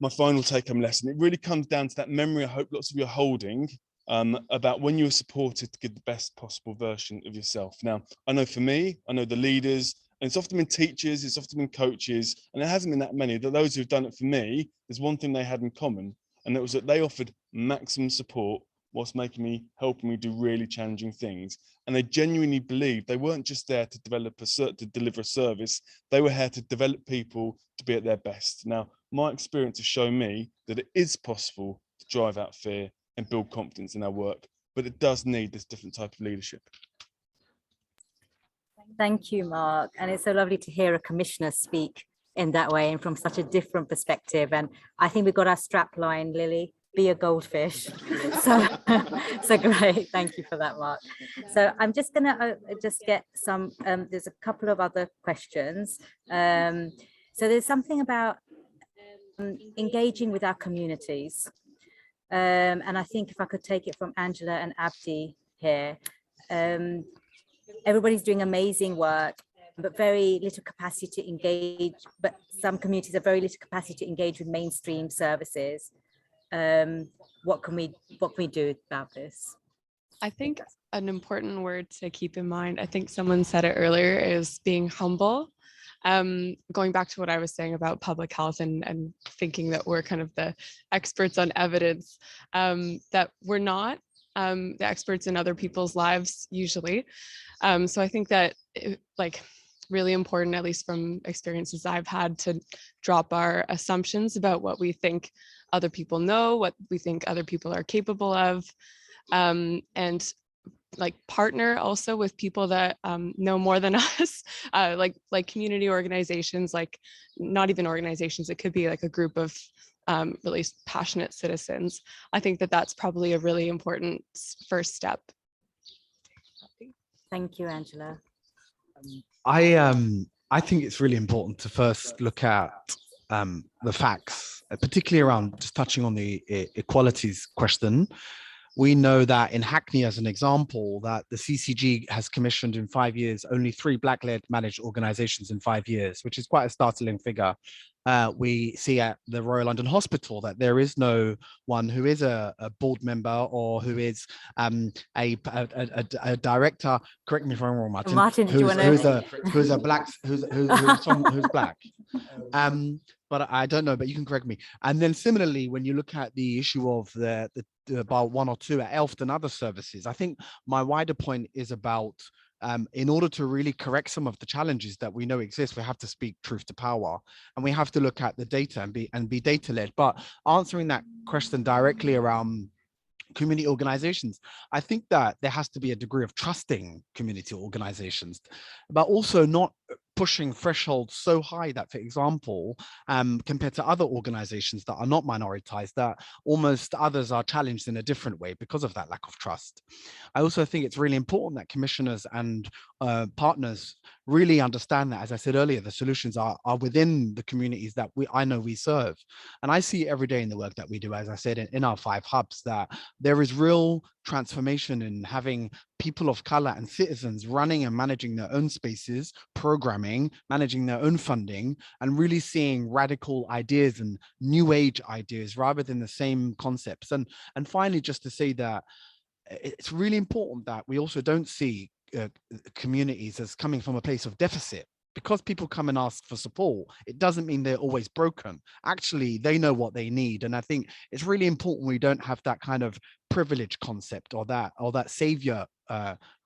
my final take-home lesson, it really comes down to that memory I hope lots of you are holding about when you were supported to give the best possible version of yourself. Now, I know for me, I know the leaders, and it's often been teachers, it's often been coaches, and there hasn't been that many. But those who've done it for me, there's one thing they had in common, and it was that they offered maximum support whilst helping me do really challenging things. And they genuinely believed they weren't just there to deliver a service, they were here to develop people to be at their best. Now, my experience has shown me that it is possible to drive out fear and build confidence in our work, but it does need this different type of leadership. Thank you, Mark. And it's so lovely to hear a commissioner speak in that way and from such a different perspective. And I think we've got our strap line, Lily, be a goldfish. So great. Thank you for that, Mark. So I'm just going to just get some, there's a couple of other questions. So there's something about engaging with our communities. And I think if I could take it from Angela and Abdi here, everybody's doing amazing work, but very little capacity to engage, but some communities have very little capacity to engage with mainstream services. What can we do about this? I think an important word to keep in mind, I think someone said it earlier, is being humble. Going back to what I was saying about public health and thinking that we're kind of the experts on evidence, that we're not the experts in other people's lives usually. So I think that really important, at least from experiences I've had, to drop our assumptions about what we think other people know, what we think other people are capable of, and partner also with people that know more than us, like community organizations, not even organizations, it could be like a group of really passionate citizens. I think that that's probably a really important first step. Thank you, Angela. I think it's really important to first look at the facts, particularly around just touching on the equalities question. We know that in Hackney, as an example, that the CCG has commissioned in 5 years only 3 Black-led managed organizations in 5 years, which is quite a startling figure. We see at the Royal London Hospital that there is no one who is a board member or who is a director. Correct me if I'm wrong, Martin. Martin, who's black. But I don't know, but you can correct me. And then similarly, when you look at the issue of the about 1 or 2 at Elft and other services, I think my wider point is about in order to really correct some of the challenges that we know exist, we have to speak truth to power, and we have to look at the data and be data led. But answering that question directly around community organizations. I think that there has to be a degree of trusting community organizations, but also not pushing thresholds so high that, for example, compared to other organizations that are not minoritized, that almost others are challenged in a different way because of that lack of trust. I also think it's really important that commissioners and partners really understand that, as I said earlier, the solutions are within the communities that I know we serve. And I see every day in the work that we do, as I said, in our 5 hubs, that there is real transformation in having people of color and citizens running and managing their own spaces, programming, managing their own funding, and really seeing radical ideas and new age ideas rather than the same concepts. And finally, just to say that it's really important that we also don't see communities as coming from a place of deficit. Because people come and ask for support, it doesn't mean they're always broken. Actually, they know what they need. And I think it's really important we don't have that kind of privilege concept or that savior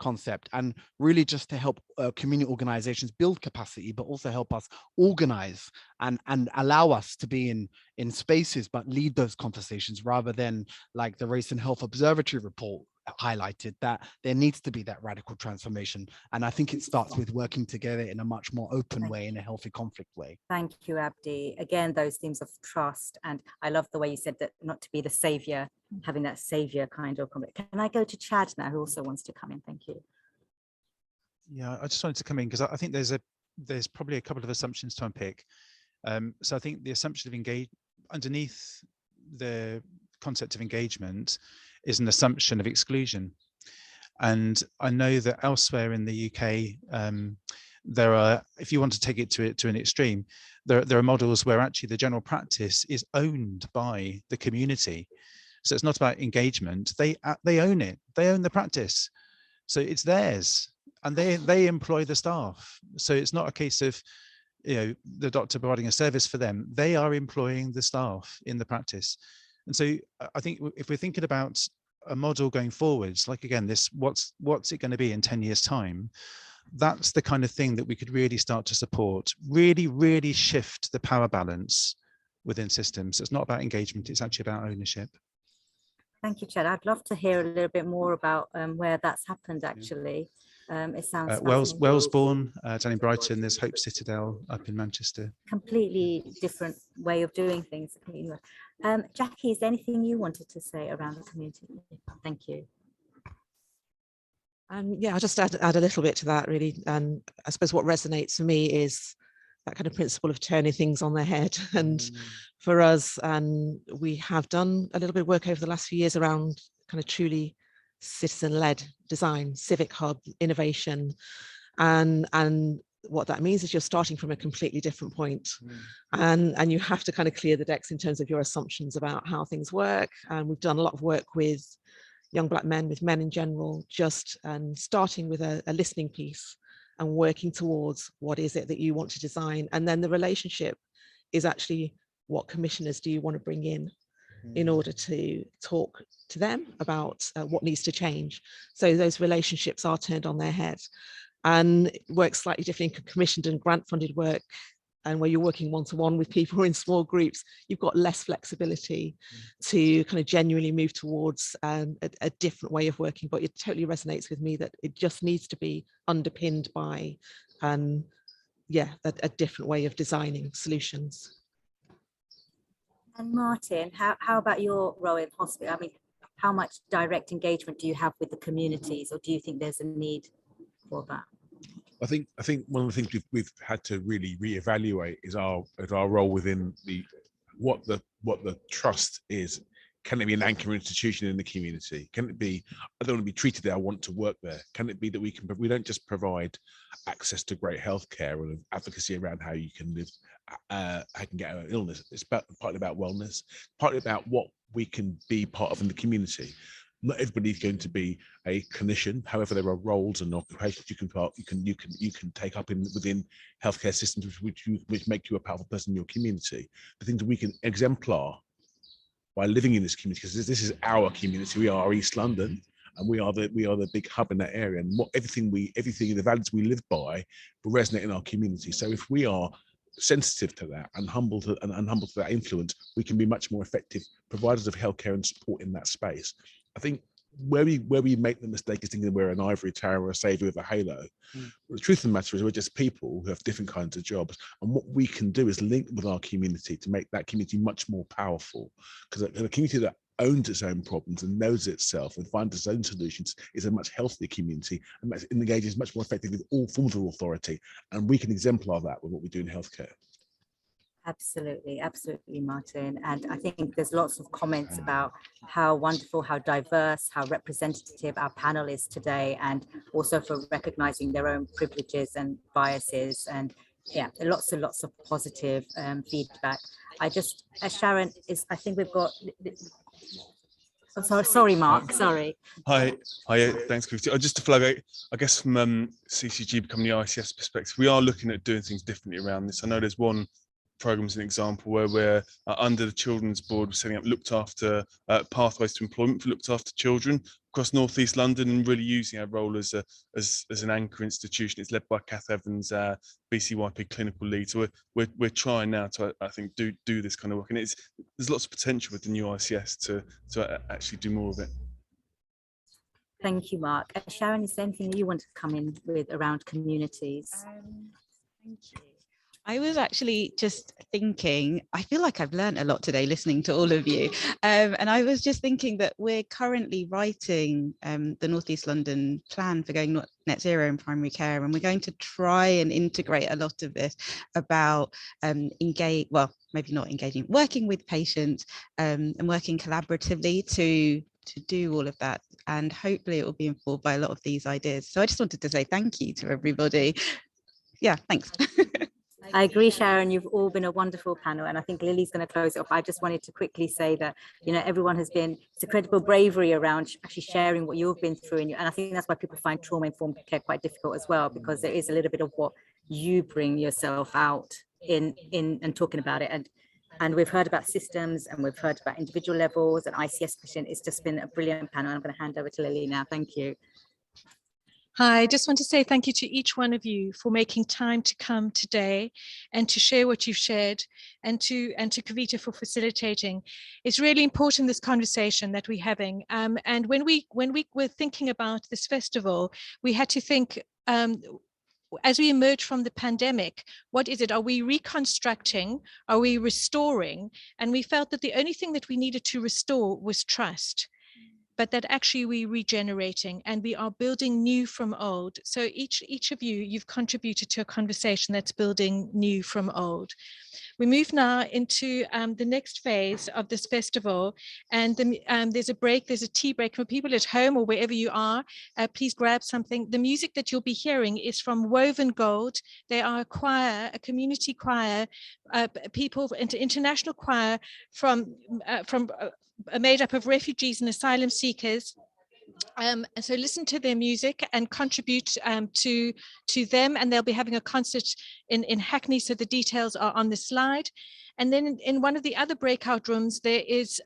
concept, and really just to help community organizations build capacity, but also help us organize and allow us to be in spaces, but lead those conversations, rather than, like the Race and Health Observatory report highlighted, that there needs to be that radical transformation. And I think it starts with working together in a much more open way, in a healthy conflict way. Thank you, Abdi. Again, those themes of trust. And I love the way you said that, not to be the savior, having that savior kind of comment. Can I go to Chad now, who also wants to come in? Thank you. Yeah, I just wanted to come in because I think there's probably a couple of assumptions to unpick. So I think the assumption of underneath the concept of engagement is an assumption of exclusion. And I know that elsewhere in the UK, there are, if you want to take it to an extreme, there are models where actually the general practice is owned by the community. So it's not about engagement. They own it. They own the practice. So it's theirs, and they employ the staff. So it's not a case of, you know, the doctor providing a service for them. They are employing the staff in the practice. And so I think if we're thinking about a model going forwards, like again, this, what's it going to be in 10 years time? That's the kind of thing that we could really start to support, really shift the power balance within systems. It's not about engagement, it's actually about ownership. Thank you, Chad. I'd love to hear a little bit more about where that's happened, actually. It sounds Wellesbourne down in Brighton. There's Hope Citadel up in Manchester. Completely different way of doing things. Jackie, is there anything you wanted to say around the community? Thank you. Yeah, I'll just add a little bit to that, really. And I suppose what resonates for me is that kind of principle of turning things on their head. And for us, we have done a little bit of work over the last few years around kind of truly citizen-led design, civic hub, innovation. And what that means is you're starting from a completely different point. And you have to kind of clear the decks in terms of your assumptions about how things work. And we've done a lot of work with young Black men, with men in general, just starting with a listening piece and working towards what is it that you want to design. And then the relationship is actually, what commissioners do you want to bring in order to talk to them about what needs to change. So those relationships are turned on their head, and it works slightly different in commissioned and grant funded work. And where you're working one-to-one with people in small groups, you've got less flexibility to kind of genuinely move towards a different way of working. But it totally resonates with me that it just needs to be underpinned by, a different way of designing solutions. And Martin, how about your role in hospital? I mean, how much direct engagement do you have with the communities, or do you think there's a need for that? I think one of the things we've had to really reevaluate is our role within what the trust is. Can it be an anchor institution in the community? Can it be, I don't want to be treated there, I want to work there? Can it be that we don't just provide access to great healthcare or advocacy around how you can live, how you can get out of illness? It's partly about wellness, partly about what we can be part of in the community. Not everybody's going to be a clinician. However, there are roles and occupations you can take up within healthcare systems which make you a powerful person in your community. The things that we can exemplar by living in this community, because this is our community. We are East London, and we are the big hub in that area. And everything the values we live by will resonate in our community. So if we are sensitive to that and humble to that influence, we can be much more effective providers of healthcare and support in that space. I think where we make the mistake is thinking we're an ivory tower or a savior with a halo. The truth of the matter is we're just people who have different kinds of jobs, and what we can do is link with our community to make that community much more powerful, because a community that owns its own problems and knows itself and finds its own solutions is a much healthier community and engages much more effectively with all forms of authority, and we can exemplar that with what we do in healthcare. Absolutely, absolutely, Martin. And I think there's lots of comments about how wonderful, how diverse, how representative our panel is today, and also for recognizing their own privileges and biases. And yeah, lots and lots of positive feedback. I just, Sharon, I think we've got, sorry, Mark, sorry. Hi, thanks, Christy. Just to flag out, I guess from CCG becoming the ICS perspective, we are looking at doing things differently around this. I know there's one program as an example where we're under the Children's Board, we're setting up looked after pathways to employment for looked after children across North East London, and really using our role as an anchor institution. It's led by Kath Evans, BCYP clinical lead. So we're trying now to, I think, do this kind of work, and there's lots of potential with the new ICS to actually do more of it. Thank you, Mark. Sharon, is there anything you want to come in with around communities? Thank you. I was actually just thinking, I feel like I've learned a lot today listening to all of you. And I was just thinking that we're currently writing the North East London plan for going net zero in primary care. And we're going to try and integrate a lot of this about maybe not engaging, working with patients and working collaboratively to do all of that. And hopefully it will be informed by a lot of these ideas. So I just wanted to say thank you to everybody. Yeah, thanks. I agree, Sharon, you've all been a wonderful panel, and I think Lily's going to close it off. I just wanted to quickly say that, you know, everyone has been, it's a credible bravery around actually sharing what you've been through, and I think that's why people find trauma-informed care quite difficult as well, because there is a little bit of what you bring yourself out in and talking about it. And we've heard about systems, and we've heard about individual levels and ICS question. It's just been a brilliant panel. I'm going to hand over to Lily now. Thank you. Hi, I just want to say thank you to each one of you for making time to come today and to share what you've shared, and to Kavita for facilitating. It's really important, this conversation that we're having. And when we were thinking about this festival, we had to think, as we emerge from the pandemic, what is it? Are we reconstructing? Are we restoring? And we felt that the only thing that we needed to restore was trust, but that actually we're regenerating and we are building new from old. So each of you, you've contributed to a conversation that's building new from old. We move now into the next phase of this festival, and there's a break, there's a tea break for people at home or wherever you are. Please grab something. The music that you'll be hearing is from Woven Gold. They are a choir, a community choir, international choir made up of refugees and asylum seekers. And so listen to their music and contribute to them, and they'll be having a concert in Hackney, so the details are on the slide. And then in one of the other breakout rooms, there is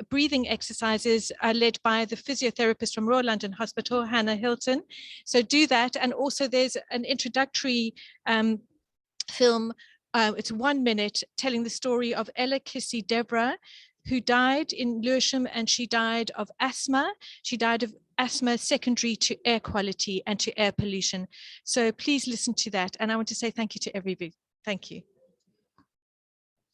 breathing exercises led by the physiotherapist from Royal London Hospital, Hannah Hilton. So do that. And also there's an introductory film, it's 1 minute, telling the story of Ella Kissy Deborah, who died in Lewisham, and she died of asthma. She died of asthma secondary to air quality and to air pollution. So please listen to that. And I want to say thank you to everybody. Thank you.